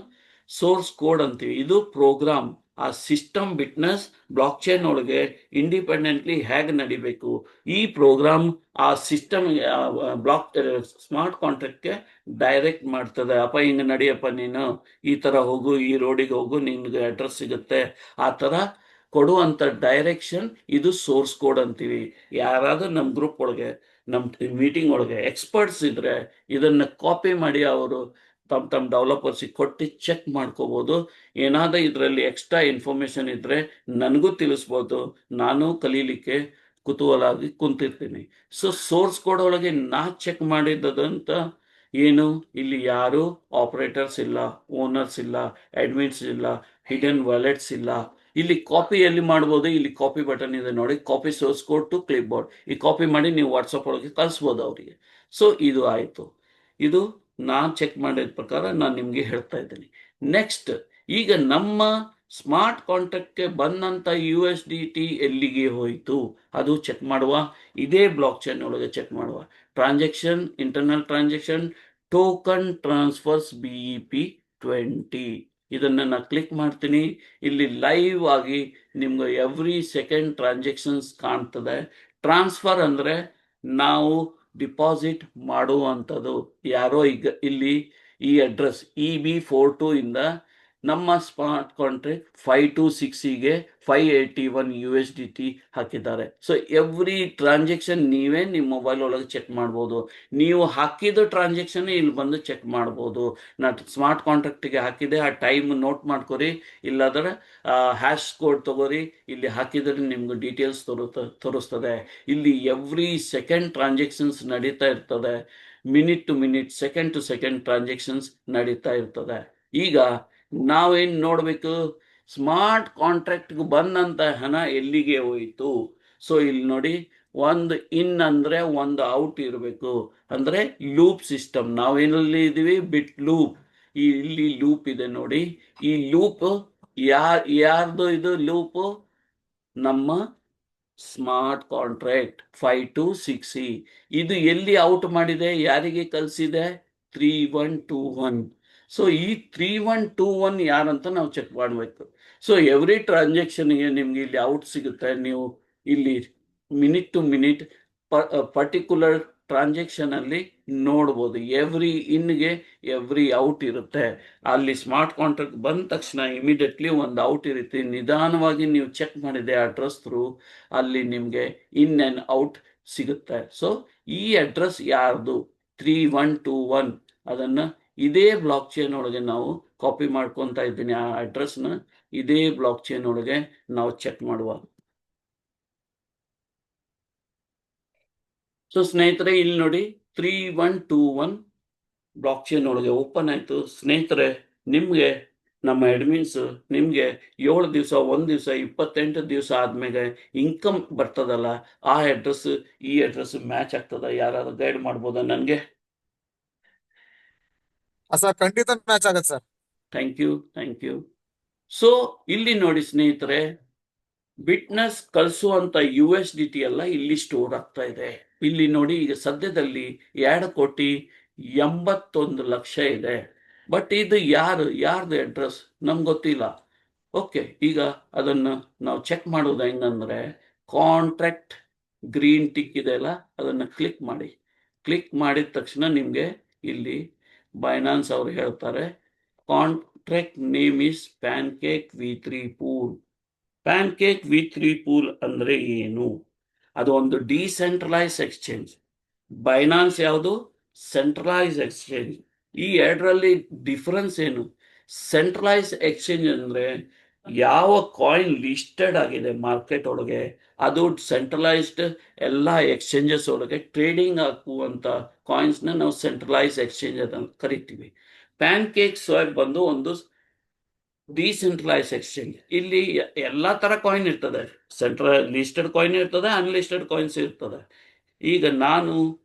ಸೋರ್ಸ್ ಕೋಡ್ ಅಂತೀವಿ. ಇದು ಪ್ರೋಗ್ರಾಮ್ ಆ ಸಿಸ್ಟಮ್ ಬಿಟ್ನೆಸ್ ಬ್ಲಾಕ್ ಚೈನ್ ಒಳಗೆ ಇಂಡಿಪೆಂಡೆಂಟ್ಲಿ ಹೇಗೆ ನಡಿಬೇಕು, ಈ ಪ್ರೋಗ್ರಾಮ್ ಆ ಸಿಸ್ಟಮ್ ಬ್ಲಾಕ್ ಸ್ಮಾರ್ಟ್ ಕಾಂಟ್ರಾಕ್ಟ್ಗೆ ಡೈರೆಕ್ಟ್ ಮಾಡ್ತದೆ. ಅಪ್ಪ ಹಿಂಗೆ ನಡಿಯಪ್ಪ, ನೀನು ಈ ತರ ಹೋಗು, ಈ ರೋಡಿಗೆ ಹೋಗು, ನಿನ್ಗೆ ಅಡ್ರೆಸ್ ಸಿಗುತ್ತೆ, ಆ ತರ ಕೊಡುವಂತ ಡೈರೆಕ್ಷನ್ ಇದು ಸೋರ್ಸ್ ಕೋಡ್ ಅಂತೀವಿ. ಯಾರಾದ್ರೂ ನಮ್ಮ ಗ್ರೂಪ್ ಒಳಗೆ ನಮ್ಮ ಮೀಟಿಂಗ್ ಒಳಗೆ ಎಕ್ಸ್ಪರ್ಟ್ಸ್ ಇದ್ರೆ ಇದನ್ನ ಕಾಪಿ ಮಾಡಿ ಅವರು ತಮ್ಮ ಡೆವಲಪರ್ಸಿಗೆ ಕೊಟ್ಟು ಚೆಕ್ ಮಾಡ್ಕೋಬಹುದು. ಏನಾದ್ರೂ ಇದರಲ್ಲಿ ಎಕ್ಸ್ಟ್ರಾ ಇನ್ಫಾರ್ಮೇಶನ್ ಇದ್ರೆ ನನಗೂ ತಿಳಿಸ್ಬೋದು, ನಾನು ಕಲೀಲಿಕ್ಕೆ ಕುತೂಹಲಾಗಿ ಕುಂತಿರ್ತೀನಿ. ಸೊ ಸೋರ್ಸ್ ಕೋಡ್ ಒಳಗೆ ನಾ ಚೆಕ್ ಮಾಡಿದಂತ ಏನು, ಇಲ್ಲಿ ಯಾರು ಆಪರೇಟರ್ಸ್ ಇಲ್ಲ, ಓನರ್ಸ್ ಇಲ್ಲ, ಅಡ್ಮಿನ್ಸ್ ಇಲ್ಲ, ಹಿಡನ್ ವ್ಯಾಲೆಟ್ಸ್ ಇಲ್ಲ. ಇಲ್ಲಿ ಕಾಪಿ ಎಲ್ಲಿ ಮಾಡ್ಬೋದು, ಇಲ್ಲಿ ಕಾಪಿ ಬಟನ್ ಇದೆ ನೋಡಿ, copy source code to clipboard. ಈ ಕಾಪಿ ಮಾಡಿ ನೀವು ವಾಟ್ಸಪ್ ಒಳಗೆ ಕಳಿಸ್ಬೋದು ಅವರಿಗೆ. ಸೊ ಇದು ಆಯ್ತು. ಇದು ನಾನು ಚೆಕ್ ಮಾಡಿದ ಪ್ರಕಾರ ನಾನು ನಿಮ್ಗೆ ಹೇಳ್ತಾ ಇದ್ದೀನಿ. ನೆಕ್ಸ್ಟ್, ಈಗ ನಮ್ಮ ಸ್ಮಾರ್ಟ್ ಕಾಂಟ್ರಾಕ್ಟ್ಗೆ ಬಂದಂತ USDT ಎಲ್ಲಿಗೆ ಹೋಯಿತು ಅದು ಚೆಕ್ ಮಾಡುವ. ಇದೇ ಬ್ಲಾಕ್ ಚೈನ್ ಒಳಗೆ ಚೆಕ್ ಮಾಡುವ. Transaction, internal transaction, token transfers BEP20 ಇದನ್ನ ನಾ ಕ್ಲಿಕ್ ಮಾಡ್ತೀನಿ. ಇಲ್ಲಿ ಲೈವ್ ಆಗಿ ನಿಮ್ಗೆ ಎವ್ರಿ ಸೆಕೆಂಡ್ ಟ್ರಾನ್ಸಾಕ್ಷನ್ಸ್ ಕಾಣ್ತದೆ. ಟ್ರಾನ್ಸ್ಫರ್ ಅಂದ್ರೆ ನಾವು ಡಿಪಾಸಿಟ್ ಮಾಡುವಂಥದ್ದು. ಯಾರೋ ಈಗ ಇಲ್ಲಿ ಈ ಅಡ್ರೆಸ್ EB42 ಇಂದ ನಮ್ಮ ಸ್ಮಾರ್ಟ್ ಕಾಂಟ್ರಾಕ್ಟ್ 526ಗೆ 581 USDT ಹಾಕಿದ್ದಾರೆ. ಸೊ ಎವ್ರಿ ಟ್ರಾನ್ಸಾಕ್ಷನ್ ನೀವೇ ನಿಮ್ಮ ಮೊಬೈಲ್ ಒಳಗೆ ಚೆಕ್ ಮಾಡ್ಬೋದು. ನೀವು ಹಾಕಿದ ಟ್ರಾನ್ಸಾಕ್ಷನ್ ಇಲ್ಲಿ ಬಂದು ಚೆಕ್ ಮಾಡ್ಬೋದು. ನಾ ಸ್ಮಾರ್ಟ್ ಕಾಂಟ್ರಾಕ್ಟಿಗೆ ಹಾಕಿದೆ, ಆ ಟೈಮ್ ನೋಟ್ ಮಾಡ್ಕೊರಿ, ಇಲ್ಲಾದ್ರೆ ಹ್ಯಾಶ್ ಕೋಡ್ ತಗೋರಿ, ಇಲ್ಲಿ ಹಾಕಿದ್ರೆ ನಿಮ್ಗೆ ಡೀಟೇಲ್ಸ್ ತೋರಿಸ್ತದೆ. ಇಲ್ಲಿ ಎವ್ರಿ ಸೆಕೆಂಡ್ ಟ್ರಾನ್ಸಾಕ್ಷನ್ಸ್ ನಡೀತಾ ಇರ್ತದೆ. Minute to minute, second to second transactions ನಡೀತಾ ಇರ್ತದೆ. ಈಗ ನಾವೇನ್ ನೋಡ್ಬೇಕು, ಸ್ಮಾರ್ಟ್ ಕಾಂಟ್ರಾಕ್ಟ್ಗೆ ಬಂದಂತ ಹಣ ಎಲ್ಲಿಗೆ ಹೋಯಿತು. ಸೊ ಇಲ್ಲಿ ನೋಡಿ, ಒಂದು ಇನ್ ಅಂದ್ರೆ ಒಂದು ಔಟ್ ಇರಬೇಕು. ಅಂದ್ರೆ ಲೂಪ್ ಸಿಸ್ಟಮ್. ನಾವೇನಲ್ಲಿ ಇದೀವಿ, ಬಿಟ್ ಲೂಪ್. ಇಲ್ಲಿ ಲೂಪ್ ಇದೆ ನೋಡಿ. ಈ ಲೂಪ್ ಯಾರ್ದು ಇದು ಲೂಪ್? ನಮ್ಮ ಸ್ಮಾರ್ಟ್ ಕಾಂಟ್ರಾಕ್ಟ್ 526E. ಇದು ಎಲ್ಲಿ ಔಟ್ ಮಾಡಿದೆ, ಯಾರಿಗೆ ಕಳಿಸಿದೆ? 3121. ಸೊ ಈ 3121 ಯಾರಂತ ನಾವು ಚೆಕ್ ಮಾಡಬೇಕು. ಸೊ ಎವ್ರಿ ಟ್ರಾನ್ಸಾಕ್ಷನ್ಗೆ ನಿಮ್ಗೆ ಇಲ್ಲಿ ಔಟ್ ಸಿಗುತ್ತೆ. ನೀವು ಇಲ್ಲಿ minute to minute particular transaction ಅಲ್ಲಿ ನೋಡ್ಬೋದು. ಎವ್ರಿ ಇನ್ಗೆ ಎವ್ರಿ ಔಟ್ ಇರುತ್ತೆ. ಅಲ್ಲಿ ಸ್ಮಾರ್ಟ್ ಕಾಂಟ್ರಾಕ್ಟ್ ಬಂದ ತಕ್ಷಣ ಇಮಿಡಿಯೇಟ್ಲಿ ಒಂದು ಔಟ್ ಇರುತ್ತೆ. ನಿಧಾನವಾಗಿ ನೀವು ಚೆಕ್ ಮಾಡಿದೆ ಅಡ್ರೆಸ್ ಥ್ರೂ, ಅಲ್ಲಿ ನಿಮ್ಗೆ ಇನ್ ಅಂಡ್ ಔಟ್ ಸಿಗುತ್ತೆ. ಸೊ ಈ ಅಡ್ರೆಸ್ ಯಾರ್ದು? 3121. ಅದನ್ನ ಇದೇ ಬ್ಲಾಕ್ ಚೈನ್ ಒಳಗೆ ನಾವು ಕಾಪಿ ಮಾಡ್ಕೊತಾ ಇದ್ದೀನಿ. ಆ ಅಡ್ರೆಸ್ನ ಇದೇ ಬ್ಲಾಕ್ ಚೈನ್ ಒಳಗೆ ನಾವು ಚೆಕ್ ಮಾಡುವ. ಸೊ ಸ್ನೇಹಿತರೆ, ಇಲ್ಲಿ ನೋಡಿ 3121 ಬ್ಲಾಕ್ ಚೈನ್ ಒಳಗೆ ಓಪನ್ ಆಯ್ತು. ಸ್ನೇಹಿತರೆ, ನಿಮ್ಗೆ ನಮ್ಮ ಅಡ್ಮಿನ್ಸ್ ನಿಮ್ಗೆ 7 ದಿವಸ, 1 ದಿವಸ, 28 ದಿವಸ ಆದ್ಮೇಲೆ ಇನ್ಕಮ್ ಬರ್ತದಲ್ಲ, ಆ ಅಡ್ರೆಸ್ ಈ ಅಡ್ರೆಸ್ ಮ್ಯಾಚ್ ಆಗ್ತದ? ಯಾರಾದ್ರೂ ಗೈಡ್ ಮಾಡ್ಬೋದಾ ನನ್ಗೆ? ಸರ್ ಖಂಡಿತ ಮ್ಯಾಚ್ ಆಗತ್ತೆ ಸರ್. Thank you. ಸೊ ಇಲ್ಲಿ ನೋಡಿ ಸ್ನೇಹಿತರೆ, ಬಿಟ್ನೆಸ್ ಕಳಿಸುವಂತ USDT ಎಲ್ಲ ಇಲ್ಲಿ ಸ್ಟೋರ್ ಆಗ್ತಾ ಇದೆ. ಇಲ್ಲಿ ನೋಡಿ, ಈಗ ಸದ್ಯದಲ್ಲಿ 2,81,00,000 ಇದೆ. ಬಟ್ ಇದು ಯಾರ್ದು ಅಡ್ರೆಸ್ ನಮ್ಗೆ ಗೊತ್ತಿಲ್ಲ. ಓಕೆ, ಈಗ ಅದನ್ನು ನಾವು ಚೆಕ್ ಮಾಡೋದು ಹೆಂಗಂದ್ರೆ, ಕಾಂಟ್ರಾಕ್ಟ್ ಗ್ರೀನ್ ಟಿಕ್ ಇದೆಯಲ್ಲ, ಅದನ್ನು ಕ್ಲಿಕ್ ಮಾಡಿ. ಕ್ಲಿಕ್ ಮಾಡಿದ ತಕ್ಷಣ ನಿಮ್ಗೆ ಇಲ್ಲಿ ಬೈನಾನ್ಸ್ ಅವರು ಹೇಳ್ತಾರೆ, contract name is pancake V3 pool. Pancake V3 pool ಅಂದ್ರೆ ಏನು? ಅದು ಒಂದು ಡಿಸೆಂಟ್ರಲೈಸ್ ಎಕ್ಸ್ಚೇಂಜ್. ಬೈನಾನ್ಸ್ ಯಾವುದು? Centralise exchange. ಈ ಎರಡರಲ್ಲಿ ಡಿಫರೆನ್ಸ್ ಏನು? ಸೆಂಟ್ರಲೈಸ್ ಎಕ್ಸ್ಚೇಂಜ್ ಅಂದ್ರೆ ಯಾವ ಕಾಯಿನ್ ಲಿಸ್ಟೆಡ್ ಆಗಿದೆ ಮಾರ್ಕೆಟ್ ಒಳಗೆ ಅದು ಸೆಂಟ್ರಲೈಸ್ಡ್ ಎಲ್ಲ ಎಕ್ಸ್ಚೇಂಜಸ್ ಒಳಗೆ ಟ್ರೇಡಿಂಗ್ ಹಾಕುವಂತ ಕಾಯಿನ್ಸ್ ನಾವು ಸೆಂಟ್ರಲೈಸ್ ಎಕ್ಸ್ಚೇಂಜ್ ಅಂತ ಕರಿತೀವಿ. ಪ್ಯಾನ್ ಕೇಕ್ ಸ್ವಾಪ್ ಬಂದು ಒಂದು ಡಿಸೆಂಟ್ರಲೈಸ್ ಎಕ್ಸ್ಚೇಂಜ್. ಇಲ್ಲಿ ಎಲ್ಲಾ ತರ ಕಾಯಿನ್ ಇರ್ತದೆ, ಸೆಂಟ್ರಲ್ ಲಿಸ್ಟೆಡ್ ಕಾಯಿನ್ ಇರ್ತದೆ, ಅನ್ಲಿಸ್ಟೆಡ್ ಕಾಯಿನ್ಸ್ ಇರ್ತದೆ. ಈಗ ನಾನು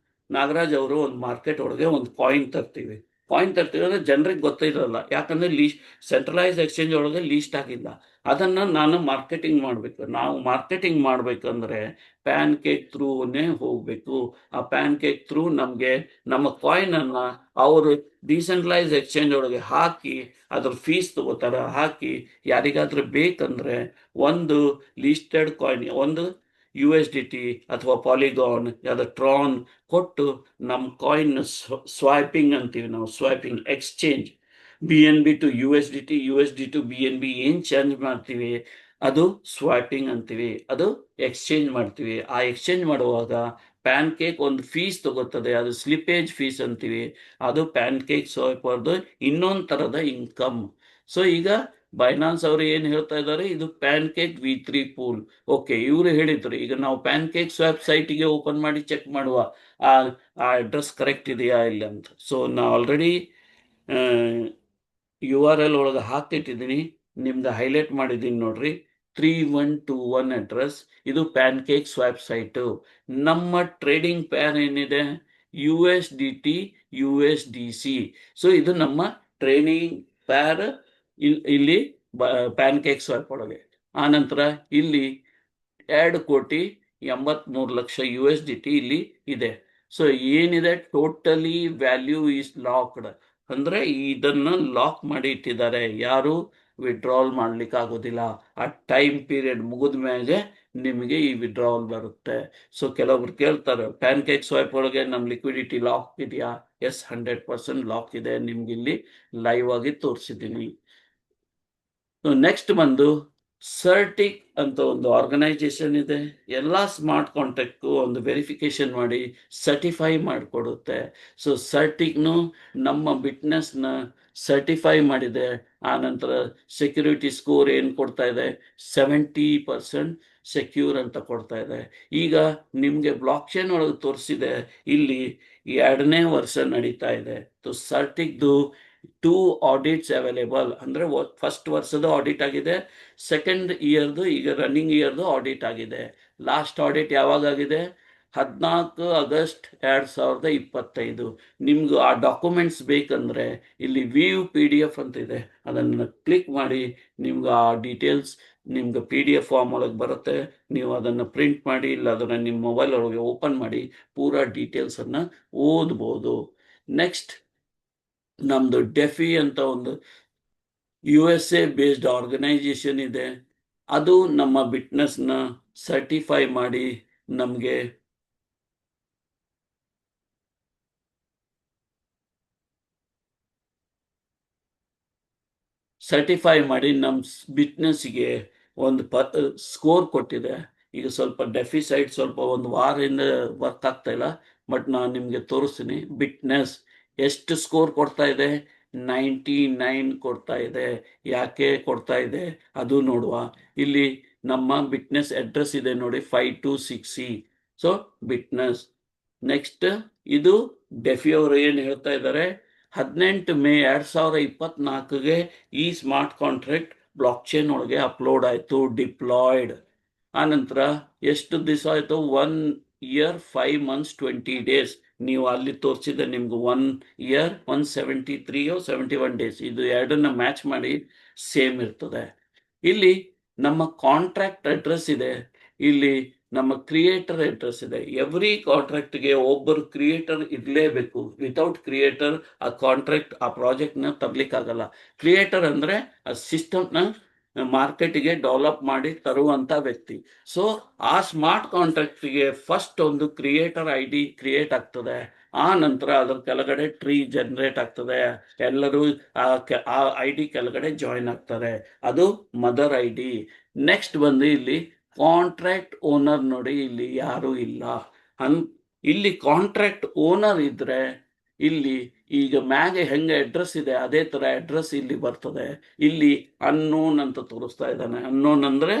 ನಾಗರಾಜ್ ಅವರು ಒಂದು ಮಾರ್ಕೆಟ್ ಒಳಗೆ ಒಂದು ಕಾಯಿನ್ ತರ್ತೀವಿ ಅಂದ್ರೆ ಜನರಿಗೆ ಗೊತ್ತಿರಲ್ಲ, ಯಾಕಂದ್ರೆ ಸೆಂಟ್ರಲೈಸ್ ಎಕ್ಸ್ಚೇಂಜ್ ಒಳಗೆ ಲೀಸ್ಟ್ ಆಗಿಲ್ಲ. ಅದನ್ನ ನಾನು ಮಾರ್ಕೆಟಿಂಗ್ ಮಾಡಬೇಕು. ನಾವು ಮಾರ್ಕೆಟಿಂಗ್ ಮಾಡ್ಬೇಕಂದ್ರೆ ಪ್ಯಾನ್ ಕೇಕ್ ಥ್ರೂನೇ ಹೋಗ್ಬೇಕು. ಆ ಪ್ಯಾನ್ ಕೇಕ್ ಥ್ರೂ ನಮ್ಗೆ ನಮ್ಮ ಕಾಯಿನ್ ಅನ್ನ ಅವರು ಡಿಸೆಂಟ್ರಲೈಸ್ ಎಕ್ಸ್ಚೇಂಜ್ ಒಳಗೆ ಹಾಕಿ ಅದ್ರ ಫೀಸ್ ತಗೋತಾರ. ಹಾಕಿ ಯಾರಿಗಾದ್ರೂ ಬೇಕಂದ್ರೆ ಒಂದು ಲಿಸ್ಟೆಡ್ ಕಾಯಿನ್, ಒಂದು USDT ಅಥವಾ ಪಾಲಿಗಾನ್ ಯಾವ್ದು ಟ್ರಾನ್ ಕೊಟ್ಟು ನಮ್ಮ ಕಾಯಿನ್ ಸ್ವೈಪಿಂಗ್ ಅಂತೀವಿ ನಾವು, swiping exchange. BNB to USDT, USD to BNB ಏನ್ ಚೇಂಜ್ ಮಾಡ್ತೀವಿ ಅದು ಸ್ವೈಪಿಂಗ್ ಅಂತೀವಿ, ಅದು ಎಕ್ಸ್ಚೇಂಜ್ ಮಾಡ್ತೀವಿ. ಆ ಎಕ್ಸ್ಚೇಂಜ್ ಮಾಡುವಾಗ ಪ್ಯಾನ್ ಕೇಕ್ ಒಂದು ಫೀಸ್ ತಗೋತದೆ, ಅದು ಸ್ಲಿಪೇಜ್ ಫೀಸ್ ಅಂತೀವಿ. ಅದು ಪ್ಯಾನ್ ಕೇಕ್ ಸ್ವೈಪರ್ದು ಇನ್ನೊಂದು ತರದ ಇನ್ಕಮ್. ಸೊ ಈಗ ಬೈನಾನ್ಸ್ ಅವರು ಏನ್ ಹೇಳ್ತಾ ಇದ್ದಾರೆ, ಇದು PAN cake V3 pool. Okay, ಇವರು ಹೇಳಿದ್ರು ಈಗ ನಾವು ಪ್ಯಾನ್ ಕೇಕ್ ಸ್ವಾಪ್ ಸೈಟಿಗೆ ಓಪನ್ ಮಾಡಿ ಚೆಕ್ ಮಾಡುವ ಆ ಅಡ್ರೆಸ್ ಕರೆಕ್ಟ್ ಇದೆಯಾ ಇಲ್ಲ ಅಂತ. ಸೊ ನಾ ಆಲ್ರೆಡಿ URL ಒಳಗೆ ಹಾಕಿಟ್ಟಿದ್ದೀನಿ, ನಿಮ್ದು ಹೈಲೈಟ್ ಮಾಡಿದ್ದೀನಿ ನೋಡ್ರಿ. 3121 ಅಡ್ರೆಸ್, ಇದು ಪ್ಯಾನ್ ಕೇಕ್ ಸ್ವಾಪ್ ಸೈಟು. ನಮ್ಮ ಟ್ರೇಡಿಂಗ್ ಪ್ಯಾನ್ ಏನಿದೆ USDT USDC. ಸೊ ಇದು ನಮ್ಮ ಟ್ರೇಡಿಂಗ್ ಪ್ಯಾರ್ ಇಲ್ಲಿ ಪ್ಯಾನ್ ಕೇಕ್ ಸ್ವಾಪ್ ಒಳಗೆ. ಆನಂತರ ಇಲ್ಲಿ 2,83,00,000 USDT ಇಲ್ಲಿ ಇದೆ. ಸೊ ಏನಿದೆ ಟೋಟಲಿ ವ್ಯಾಲ್ಯೂ ಈಸ್ ಲಾಕ್ಡ್, ಅಂದ್ರೆ ಇದನ್ನ ಲಾಕ್ ಮಾಡಿ ಇಟ್ಟಿದ್ದಾರೆ, ಯಾರು ವಿಡ್ರಾವಲ್ ಮಾಡ್ಲಿಕ್ಕೆ ಆಗೋದಿಲ್ಲ. ಆ ಟೈಮ್ ಪೀರಿಯಡ್ ಮುಗಿದ ಮೇಲೆ ನಿಮಗೆ ಈ ವಿಡ್ರಾವಲ್ ಬರುತ್ತೆ. ಸೊ ಕೆಲವೊಬ್ರು ಕೇಳ್ತಾರೆ ಪ್ಯಾನ್ ಕೇಕ್ ಸ್ವೈಪ್ ಒಳಗೆ ನಮ್ ಲಿಕ್ವಿಡಿಟಿ ಲಾಕ್ ಇದೆಯಾ? ಎಸ್, 100% ಲಾಕ್ ಇದೆ, ನಿಮ್ಗೆ ಇಲ್ಲಿ ಲೈವ್ ಆಗಿ ತೋರಿಸಿದ್ದೀನಿ. ನೆಕ್ಸ್ಟ್ ಬಂದು ಸರ್ಟಿಕ್ ಅಂತ ಒಂದು ಆರ್ಗನೈಸೇಷನ್ ಇದೆ. ಎಲ್ಲ ಸ್ಮಾರ್ಟ್ ಕಾಂಟ್ರಾಕ್ಟ್ಗೂ ಒಂದು ವೆರಿಫಿಕೇಶನ್ ಮಾಡಿ ಸರ್ಟಿಫೈ ಮಾಡಿಕೊಡುತ್ತೆ. ಸೊ ಸರ್ಟಿಕ್ನು ನಮ್ಮ ಬಿಟ್ನೆಸ್ನ ಸರ್ಟಿಫೈ ಮಾಡಿದೆ. ಆ ನಂತರ ಸೆಕ್ಯೂರಿಟಿ ಸ್ಕೋರ್ ಏನು ಕೊಡ್ತಾ ಇದೆ, 70% ಸೆಕ್ಯೂರ್ ಅಂತ ಕೊಡ್ತಾ ಇದೆ. ಈಗ ನಿಮಗೆ ಬ್ಲಾಕ್ ಚೈನ್ ಒಳಗೆ ತೋರಿಸಿದೆ, ಇಲ್ಲಿ 2ನೇ ವರ್ಷ ನಡೀತಾ ಇದೆ. ಸರ್ಟಿಕ್ದು 2 ಆಡಿಟ್ಸ್ ಅವೈಲೇಬಲ್, ಅಂದ್ರೆ ಫಸ್ಟ್ ವರ್ಷದ ಆಡಿಟ್ ಆಗಿದೆ, ಸೆಕೆಂಡ್ ಇಯರ್ದು ಈಗ ರನ್ನಿಂಗ್ ಇಯರ್ದು ಆಡಿಟ್ ಆಗಿದೆ. ಲಾಸ್ಟ್ ಆಡಿಟ್ ಯಾವಾಗ ಆಗಿದೆ? 14 ಆಗಸ್ಟ್ 2025. ನಿಮ್ಗೆ ಆ ಡಾಕ್ಯುಮೆಂಟ್ಸ್ ಬೇಕಂದ್ರೆ ಇಲ್ಲಿ ವ್ಯೂ PDF ಅಂತ ಇದೆ, ಅದನ್ನು ಕ್ಲಿಕ್ ಮಾಡಿ ನಿಮ್ಗೆ ಆ ಡೀಟೇಲ್ಸ್ ನಿಮ್ಗೆ PDF ಫಾರ್ಮ್ ಒಳಗೆ ಬರುತ್ತೆ. ನೀವು ಅದನ್ನು ಪ್ರಿಂಟ್ ಮಾಡಿ ಇಲ್ಲ ಅದನ್ನು ನಿಮ್ಮ ಮೊಬೈಲ್ ಒಳಗೆ ಓಪನ್ ಮಾಡಿ ಪೂರಾ ಡೀಟೇಲ್ಸ್ ಅನ್ನ ಓದ್ಬೋದು. ನೆಕ್ಸ್ಟ್ ನಮ್ದು ಡೆಫಿ ಅಂತ ಒಂದು USA ಬೇಸ್ಡ್ ಆರ್ಗನೈಸೇಷನ್ ಇದೆ. ಅದು ನಮ್ಮ ಬಿಟ್ನೆಸ್ನ ಸರ್ಟಿಫೈ ಮಾಡಿ ನಮಗೆ ನಮ್ಮ ಬಿಟ್ನೆಸ್ಗೆ ಒಂದು ಸ್ಕೋರ್ ಕೊಟ್ಟಿದೆ. ಈಗ ಸ್ವಲ್ಪ ಡೆಫಿಸೈಟ್ ಸ್ವಲ್ಪ ಒಂದು ವಾರದಿಂದ ವರ್ಕ್ ಆಗ್ತಾ ಇಲ್ಲ, ಬಟ್ ನಾನು ನಿಮಗೆ ತೋರಿಸ್ತೀನಿ ಬಿಟ್ನೆಸ್ ಎಷ್ಟು ಸ್ಕೋರ್ ಕೊಡ್ತಾ ಇದೆ. 99 ಕೊಡ್ತಾ ಇದೆ. ಯಾಕೆ ಕೊಡ್ತಾ ಇದೆ ಅದು ನೋಡುವ. ಇಲ್ಲಿ ನಮ್ಮ ಬಿಟ್ನೆಸ್ ಅಡ್ರೆಸ್ ಇದೆ ನೋಡಿ, 526C. ಸೊ ಬಿಟ್ನೆಸ್. ನೆಕ್ಸ್ಟ್ ಇದು ಡೆಫಿ ಅವರು ಏನು ಹೇಳ್ತಾ ಇದ್ದಾರೆ, 18 ಮೇ 2024ಗೆ ಈ ಸ್ಮಾರ್ಟ್ ಕಾಂಟ್ರಾಕ್ಟ್ ಬ್ಲಾಕ್ ಚೈನ್ ಒಳಗೆ ಅಪ್ಲೋಡ್ ಆಯ್ತು, ಡಿಪ್ಲಾಯ್ಡ್. ಆನಂತರ ಎಷ್ಟು ದಿವಸ ಆಯ್ತು? 1 year 5 months 20 days. ನೀವು ಅಲ್ಲಿ ತೋರಿಸಿದ ನಿಮ್ಗೆ 1 year 173 71 days. ಇದು ಎರಡನ್ನ ಮ್ಯಾಚ್ ಮಾಡಿ ಸೇಮ್ ಇರ್ತದೆ. ಇಲ್ಲಿ ನಮ್ಮ ಕಾಂಟ್ರಾಕ್ಟ್ ಅಡ್ರೆಸ್ ಇದೆ, ಇಲ್ಲಿ ನಮ್ಮ ಕ್ರಿಯೇಟರ್ ಅಡ್ರೆಸ್ ಇದೆ. ಎವ್ರಿ ಕಾಂಟ್ರಾಕ್ಟ್ಗೆ ಒಬ್ಬರು ಕ್ರಿಯೇಟರ್ ಇರಲೇಬೇಕು. ವಿತೌಟ್ ಕ್ರಿಯೇಟರ್ ಆ ಕಾಂಟ್ರಾಕ್ಟ್ ಆ ಪ್ರಾಜೆಕ್ಟ್ನ ತರ್ಲಿಕ್ಕಾಗಲ್ಲ. ಕ್ರಿಯೇಟರ್ ಅಂದ್ರೆ ಆ ಸಿಸ್ಟಮ್ನ ಮಾರ್ಕೆಟ್ಗೆ ಡೆವಲಪ್ ಮಾಡಿ ತರುವಂತ ವ್ಯಕ್ತಿ. ಸೊ ಆ ಸ್ಮಾರ್ಟ್ ಕಾಂಟ್ರಾಕ್ಟ್ಗೆ ಫಸ್ಟ್ ಒಂದು ಕ್ರಿಯೇಟರ್ ID ಕ್ರಿಯೇಟ್ ಆಗ್ತದೆ. ಆ ನಂತರ ಅದ್ರ ಕೆಳಗಡೆ ಟ್ರೀ ಜನರೇಟ್ ಆಗ್ತದೆ, ಎಲ್ಲರೂ ಆ ID ಕೆಳಗಡೆ ಜಾಯಿನ್ ಆಗ್ತಾರೆ, ಅದು ಮದರ್ ID. ನೆಕ್ಸ್ಟ್ ಬಂದು ಇಲ್ಲಿ ಕಾಂಟ್ರಾಕ್ಟ್ ಓನರ್ ನೋಡಿ, ಇಲ್ಲಿ ಯಾರು ಇಲ್ಲ. ಇಲ್ಲಿ ಕಾಂಟ್ರಾಕ್ಟ್ ಓನರ್ ಇದ್ರೆ ಇಲ್ಲಿ ಈಗ ಮ್ಯಾಗೆ ಹೆಂಗೆ ಅಡ್ರೆಸ್ ಇದೆ ಅದೇ ತರ ಅಡ್ರೆಸ್ ಇಲ್ಲಿ ಬರ್ತದೆ. ಇಲ್ಲಿ ಅನ್ನೋನ್ ಅಂತ ತೋರಿಸ್ತಾ ಇದ್ದಾನೆ. ಅನ್ನೋನ್ ಅಂದ್ರೆ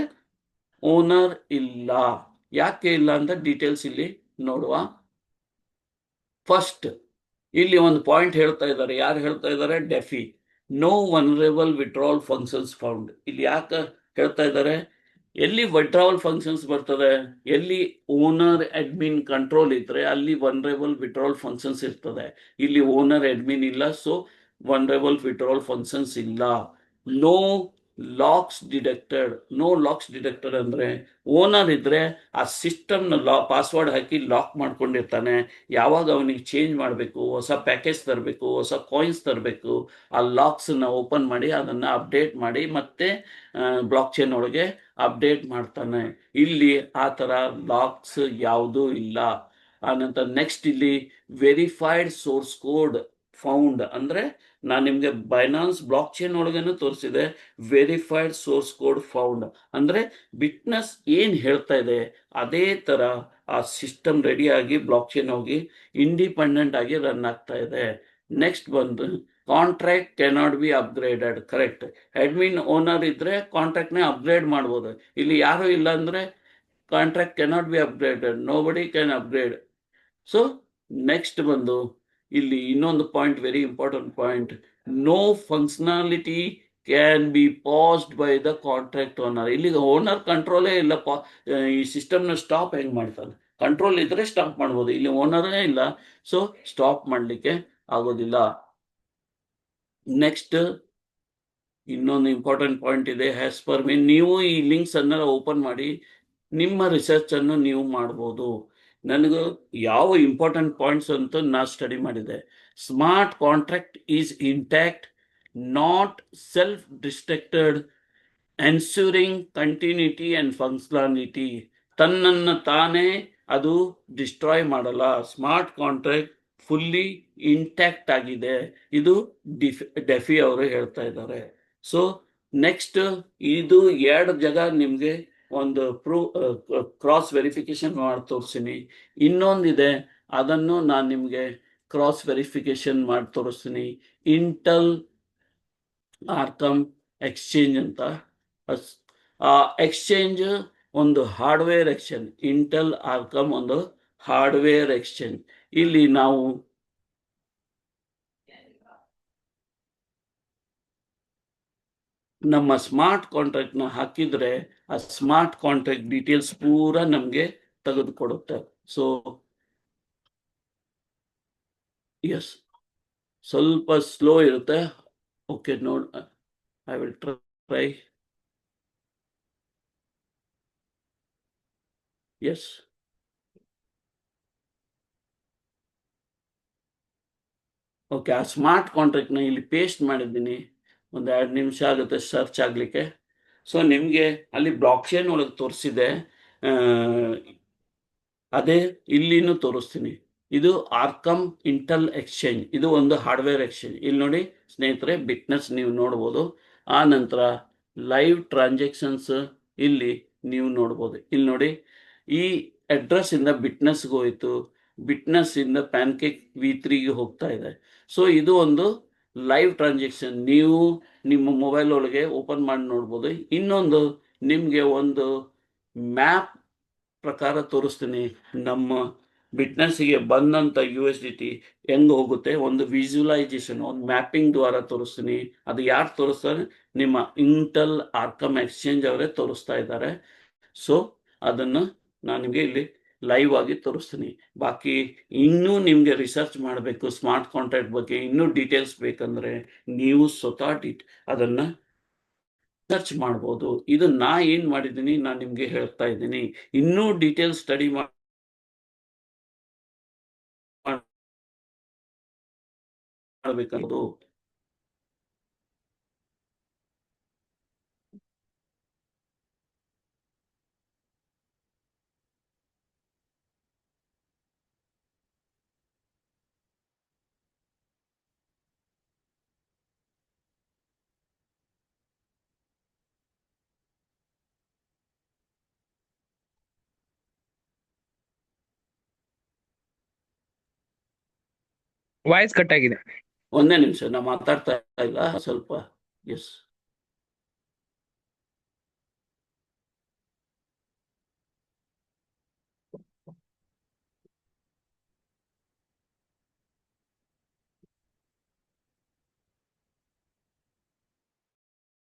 ಓನರ್ ಇಲ್ಲ. ಯಾಕೆ ಇಲ್ಲ ಅಂತ ಡೀಟೇಲ್ಸ್ ಇಲ್ಲಿ ನೋಡುವ. ಫಸ್ಟ್ ಇಲ್ಲಿ ಒಂದು ಪಾಯಿಂಟ್ ಹೇಳ್ತಾ ಇದ್ದಾರೆ. ಯಾರು ಹೇಳ್ತಾ ಇದ್ದಾರೆ? DeFi. No vulnerable withdrawal functions found. ಇಲ್ಲಿ ಯಾಕೆ ಹೇಳ್ತಾ ಇದ್ದಾರೆ? ಎಲ್ಲಿ ವಿಡ್ರಾವಲ್ ಫಂಕ್ಷನ್ಸ್ ಬರ್ತದೆ, ಎಲ್ಲಿ ಓನರ್ ಅಡ್ಮಿನ್ ಕಂಟ್ರೋಲ್ ಇದ್ರೆ ಅಲ್ಲಿ ವನರೇಬಲ್ ವಿಡ್ರಾವಲ್ ಫಂಕ್ಷನ್ಸ್ ಇರ್ತದೆ. ಇಲ್ಲಿ ಓನರ್ ಅಡ್ಮಿನ್ ಇಲ್ಲ, ಸೊ ವನರೇಬಲ್ ವಿಡ್ರಾವಲ್ ಫಂಕ್ಷನ್ಸ್ ಇಲ್ಲ. No locks deducted. No locks deducted ಅಂದ್ರೆ ಓನರ್ ಇದ್ರೆ ಆ ಸಿಸ್ಟಮ್ನ ಪಾಸ್ವರ್ಡ್ ಹಾಕಿ ಲಾಕ್ ಮಾಡ್ಕೊಂಡಿರ್ತಾನೆ. ಯಾವಾಗ ಅವನಿಗೆ ಚೇಂಜ್ ಮಾಡಬೇಕು, ಹೊಸ ಪ್ಯಾಕೇಜ್ ತರಬೇಕು, ಹೊಸ ಕಾಯಿನ್ಸ್ ತರಬೇಕು, ಆ ಲಾಕ್ಸ್ನ ಓಪನ್ ಮಾಡಿ ಅದನ್ನು ಅಪ್ಡೇಟ್ ಮಾಡಿ ಮತ್ತೆ ಬ್ಲಾಕ್ ಚೈನ್ ಒಳಗೆ ಅಪ್ಡೇಟ್ ಮಾಡ್ತಾನೆ. ಇಲ್ಲಿ ಆ ಥರ ಲಾಕ್ಸ್ ಯಾವುದೂ ಇಲ್ಲ. ಆನಂತರ ನೆಕ್ಸ್ಟ್ ಇಲ್ಲಿ ವೆರಿಫೈಡ್ ಸೋರ್ಸ್ ಕೋಡ್ ಫೌಂಡ್ ಅಂದ್ರೆ ನಾನು ನಿಮಗೆ ಬೈನಾನ್ಸ್ ಬ್ಲಾಕ್ ಚೈನ್ ಒಳಗೇನು ತೋರಿಸಿದೆ. ವೆರಿಫೈಡ್ ಸೋರ್ಸ್ ಕೋಡ್ ಫೌಂಡ್ ಅಂದ್ರೆ ಬಿಟ್ನೆಸ್ ಏನ್ ಹೇಳ್ತಾ ಇದೆ ಅದೇ ತರ ಆ ಸಿಸ್ಟಮ್ ರೆಡಿ ಆಗಿ ಬ್ಲಾಕ್ ಚೈನ್ ಹೋಗಿ ಇಂಡಿಪೆಂಡೆಂಟ್ ಆಗಿ ರನ್ ಆಗ್ತಾ ಇದೆ. ನೆಕ್ಸ್ಟ್ ಬಂದು contract cannot be upgraded. Correct. Admin owner ಇದ್ರೆ ಕಾಂಟ್ರಾಕ್ಟ್ ನೇ ಅಪ್ಗ್ರೇಡ್ ಮಾಡ್ಬೋದು. ಇಲ್ಲಿ ಯಾರು ಇಲ್ಲ ಅಂದ್ರೆ contract cannot be upgraded. Nobody can upgrade. So next ಬಂದು ಇಲ್ಲಿ ಇನ್ನೊಂದು point, very important point. No functionality can be passed by the contract owner. ಇಲ್ಲಿ ಓನರ್ ಕಂಟ್ರೋಲೇ ಇಲ್ಲ. ಈ ಸಿಸ್ಟಮ್ನ ಸ್ಟಾಪ್ ಹೆಂಗ್ ಮಾಡ್ತಾನೆ? ಕಂಟ್ರೋಲ್ ಇದ್ರೆ ಸ್ಟಾಪ್ ಮಾಡ್ಬೋದು. ಇಲ್ಲಿ ಓನರೇ ಇಲ್ಲ, ಸೊ ಸ್ಟಾಪ್ ಮಾಡಲಿಕ್ಕೆ ಆಗೋದಿಲ್ಲ. ನೆಕ್ಸ್ಟ್ ಇನ್ನೊಂದು ಇಂಪಾರ್ಟೆಂಟ್ ಪಾಯಿಂಟ್ ಇದೆ. ಹ್ಯಾಸ್ ಪರ್ ಮೀನ್ ನೀವು ಈ ಲಿಂಕ್ಸ್ ಅನ್ನ ಓಪನ್ ಮಾಡಿ ನಿಮ್ಮ ರಿಸರ್ಚ್ ಅನ್ನು ನೀವು ಮಾಡ್ಬೋದು. ನನಗೆ ಯಾವ ಇಂಪಾರ್ಟೆಂಟ್ ಪಾಯಿಂಟ್ಸ್ ಅಂತ ನಾ ಸ್ಟಡಿ ಮಾಡಿದೆ. Smart contract is intact, not self destructed, ensuring continuity and functionality. ತನ್ನನ್ನು ತಾನೇ ಅದು ಡಿಸ್ಟ್ರಾಯ್ ಮಾಡಲ್ಲ. ಸ್ಮಾರ್ಟ್ ಕಾಂಟ್ರಾಕ್ಟ್ ಫುಲ್ಲಿ ಇಂಟ್ಯಾಕ್ಟ್ ಆಗಿದೆ. ಇದು ಡೆಫಿ ಅವರು ಹೇಳ್ತಾ ಇದ್ದಾರೆ. ಸೊ ನೆಕ್ಸ್ಟ್ ಇದು ಎರಡು ಜಾಗ ನಿಮಗೆ ಒಂದು ಕ್ರಾಸ್ ವೆರಿಫಿಕೇಶನ್ ಮಾಡಿ ತೋರಿಸ್ತೀನಿ. ಇನ್ನೊಂದಿದೆ, ಅದನ್ನು ನಾನು ನಿಮಗೆ ಕ್ರಾಸ್ ವೆರಿಫಿಕೇಶನ್ ಮಾಡಿ ತೋರಿಸ್ತೀನಿ. ಇಂಟಲ್ ಆರ್ಕಮ್ ಎಕ್ಸ್ಚೇಂಜ್ ಅಂತ. ಆ ಎಕ್ಸ್ಚೇಂಜ್ ಒಂದು ಹಾರ್ಡ್ವೇರ್ ಎಕ್ಸ್ಚೇಂಜ್. ಇಂಟೆಲ್ ಆರ್ಕಮ್ ಒಂದು ಹಾರ್ಡ್ವೇರ್ ಎಕ್ಸ್ಚೇಂಜ್. ಇಲ್ಲಿ ನಾವು ನಮ್ಮ ಸ್ಮಾರ್ಟ್ ಕಾಂಟ್ರಾಕ್ಟ್ನ ಹಾಕಿದ್ರೆ ಆ ಸ್ಮಾರ್ಟ್ ಕಾಂಟ್ರಾಕ್ಟ್ ಡೀಟೇಲ್ಸ್ ಪೂರ ನಮಗೆ ತೆಗೆದುಕೊಡುತ್ತೆ. ಸೊ ಎಸ್, ಸ್ವಲ್ಪ ಸ್ಲೋ ಇರುತ್ತೆ. ಓಕೆ, ನೋಡ್, I will try. Yes, okay. ಆ ಸ್ಮಾರ್ಟ್ ಕಾಂಟ್ರಾಕ್ಟ್ನ ಇಲ್ಲಿ ಪೇಸ್ಟ್ ಮಾಡಿದ್ದೀನಿ. ಒಂದು 2 ನಿಮಿಷ ಆಗುತ್ತೆ ಸರ್ಚ್ ಆಗಲಿಕ್ಕೆ. ಸೊ ನಿಮಗೆ ಅಲ್ಲಿ ಬ್ಲಾಕ್ ಚೈನ್ ಒಳಗೆ ತೋರಿಸಿದೆ, ಅದೇ ಇಲ್ಲಿನೂ ತೋರಿಸ್ತೀನಿ. ಇದು ಆರ್ಕಮ್ ಇಂಟೆಲ್ ಎಕ್ಸ್ಚೇಂಜ್. ಇದು ಒಂದು ಹಾರ್ಡ್ವೇರ್ ಎಕ್ಸ್ಚೇಂಜ್. ಇಲ್ಲಿ ನೋಡಿ ಸ್ನೇಹಿತರೆ, ಬಿಟ್ನೆಸ್ ನೀವು ನೋಡ್ಬೋದು. ಆ ನಂತರ ಲೈವ್ ಟ್ರಾನ್ಸಾಕ್ಷನ್ಸ್ ಇಲ್ಲಿ ನೀವು ನೋಡ್ಬೋದು. ಇಲ್ಲಿ ನೋಡಿ, ಈ ಅಡ್ರೆಸ್ ಇಂದ ಬಿಟ್ನೆಸ್ಗೆ ಹೋಯಿತು, ಬಿಟ್ನೆಸ್ ಇಂದ ಪ್ಯಾನ್ಕೇಕ್ V3ಗೆ ಹೋಗ್ತಾ ಇದೆ. ಸೊ ಇದು ಒಂದು ಲೈವ್ ಟ್ರಾನ್ಸಾಕ್ಷನ್. ನೀವು ನಿಮ್ಮ ಮೊಬೈಲ್ ಒಳಗೆ ಓಪನ್ ಮಾಡಿ ನೋಡ್ಬೋದು. ಇನ್ನೊಂದು ನಿಮಗೆ ಒಂದು ಮ್ಯಾಪ್ ಪ್ರಕಾರ ತೋರಿಸ್ತೀನಿ. ನಮ್ಮ ಬಿಟ್ನೆಸ್ಗೆ ಬಂದಂಥ USDT ಹೆಂಗೆ ಹೋಗುತ್ತೆ, ಒಂದು ವಿಜುವಲೈಸೇಷನ್, ಒಂದು ಮ್ಯಾಪಿಂಗ್ ದ್ವಾರ ತೋರಿಸ್ತೀನಿ. ಅದು ಯಾರು ತೋರಿಸ್ತಾರೆ? ನಿಮ್ಮ ಇಂಟೆಲ್ ಆರ್ಕಮ್ ಎಕ್ಸ್ಚೇಂಜ್ ಅವರೇ ತೋರಿಸ್ತಾ ಇದ್ದಾರೆ. ಸೊ ಅದನ್ನು ನಾನು ನಿಮಗೆ ಇಲ್ಲಿ ಲೈವ್ ಆಗಿ ತೋರಿಸ್ತೀನಿ. ಬಾಕಿ ಇನ್ನೂ ನಿಮಗೆ ರಿಸರ್ಚ್ ಮಾಡಬೇಕು ಸ್ಮಾರ್ಟ್ ಕಾಂಟ್ರಾಕ್ಟ್ ಬಗ್ಗೆ, ಇನ್ನೂ ಡೀಟೇಲ್ಸ್ ಬೇಕಂದ್ರೆ ನೀವು ಸ್ವತಃ ಅದನ್ನು ಸರ್ಚ್ ಮಾಡ್ಬೋದು. ಇದು ನಾ ಏನ್ ಮಾಡಿದ್ದೀನಿ ನಾನು ನಿಮ್ಗೆ ಹೇಳ್ತಾ ಇದ್ದೀನಿ. ಇನ್ನೂ ಡೀಟೇಲ್ ಸ್ಟಡಿ ಮಾಡಬೇಕನ್ನೋದು. ವಾಯ್ಸ್ ಕಟ್ ಆಗಿದೆ. ಒಂದೇ ನಿಮಿಷ, ನಾ ಮಾತಾಡ್ತಾ ಇಲ್ಲ ಸ್ವಲ್ಪ. Yes,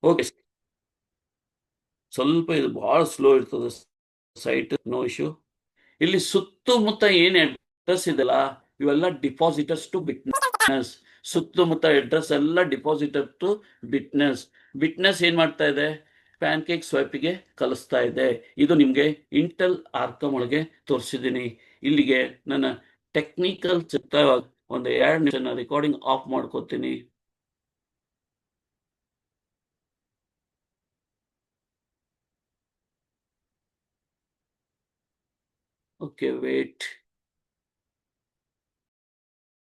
okay. ಸ್ವಲ್ಪ ಇದು ಬಹಳ ಸ್ಲೋ ಇರ್ತದೆ ಸೈಟ್, ನೋ ಇಶ್ಯೂ. ಇಲ್ಲಿ ಸುತ್ತಮುತ್ತ ಏನ್ ಅಡ್ರೆಸ್ ಇದೆಲ್ಲ, ಇವೆಲ್ಲ ಡಿಪಾಸಿಟರ್ಸ್ ಟು ಬಿಟ್ನೆಸ್. ಸುತ್ತಮುತ್ತ ಅಡ್ರೆಸ್ ಎಲ್ಲ ಡಿಪಾಸಿಟರ್ ಟು ಬಿಟ್ನೆಸ್. ಬಿಟ್ನೆಸ್ ಏನ್ ಮಾಡ್ತಾ ಇದೆ, ಪ್ಯಾನ್ಕೇಕ್ ಸ್ವೈಪಿಗೆ ಕಲಿಸ್ತಾ ಇದೆ. ಇದು ನಿಮ್ಗೆ ಇಂಟೆಲ್ ಆರ್ಕಮ್ ಒಳಗೆ ತೋರಿಸಿದ್ದೀನಿ. ಇಲ್ಲಿಗೆ ನನ್ನ ಟೆಕ್ನಿಕಲ್ ಚಿತ್ರವಾಗಿ ಒಂದು 2 ನಿಮಿಷ ರೆಕಾರ್ಡಿಂಗ್ ಆಫ್ ಮಾಡ್ಕೋತೀನಿ. Okay, wait.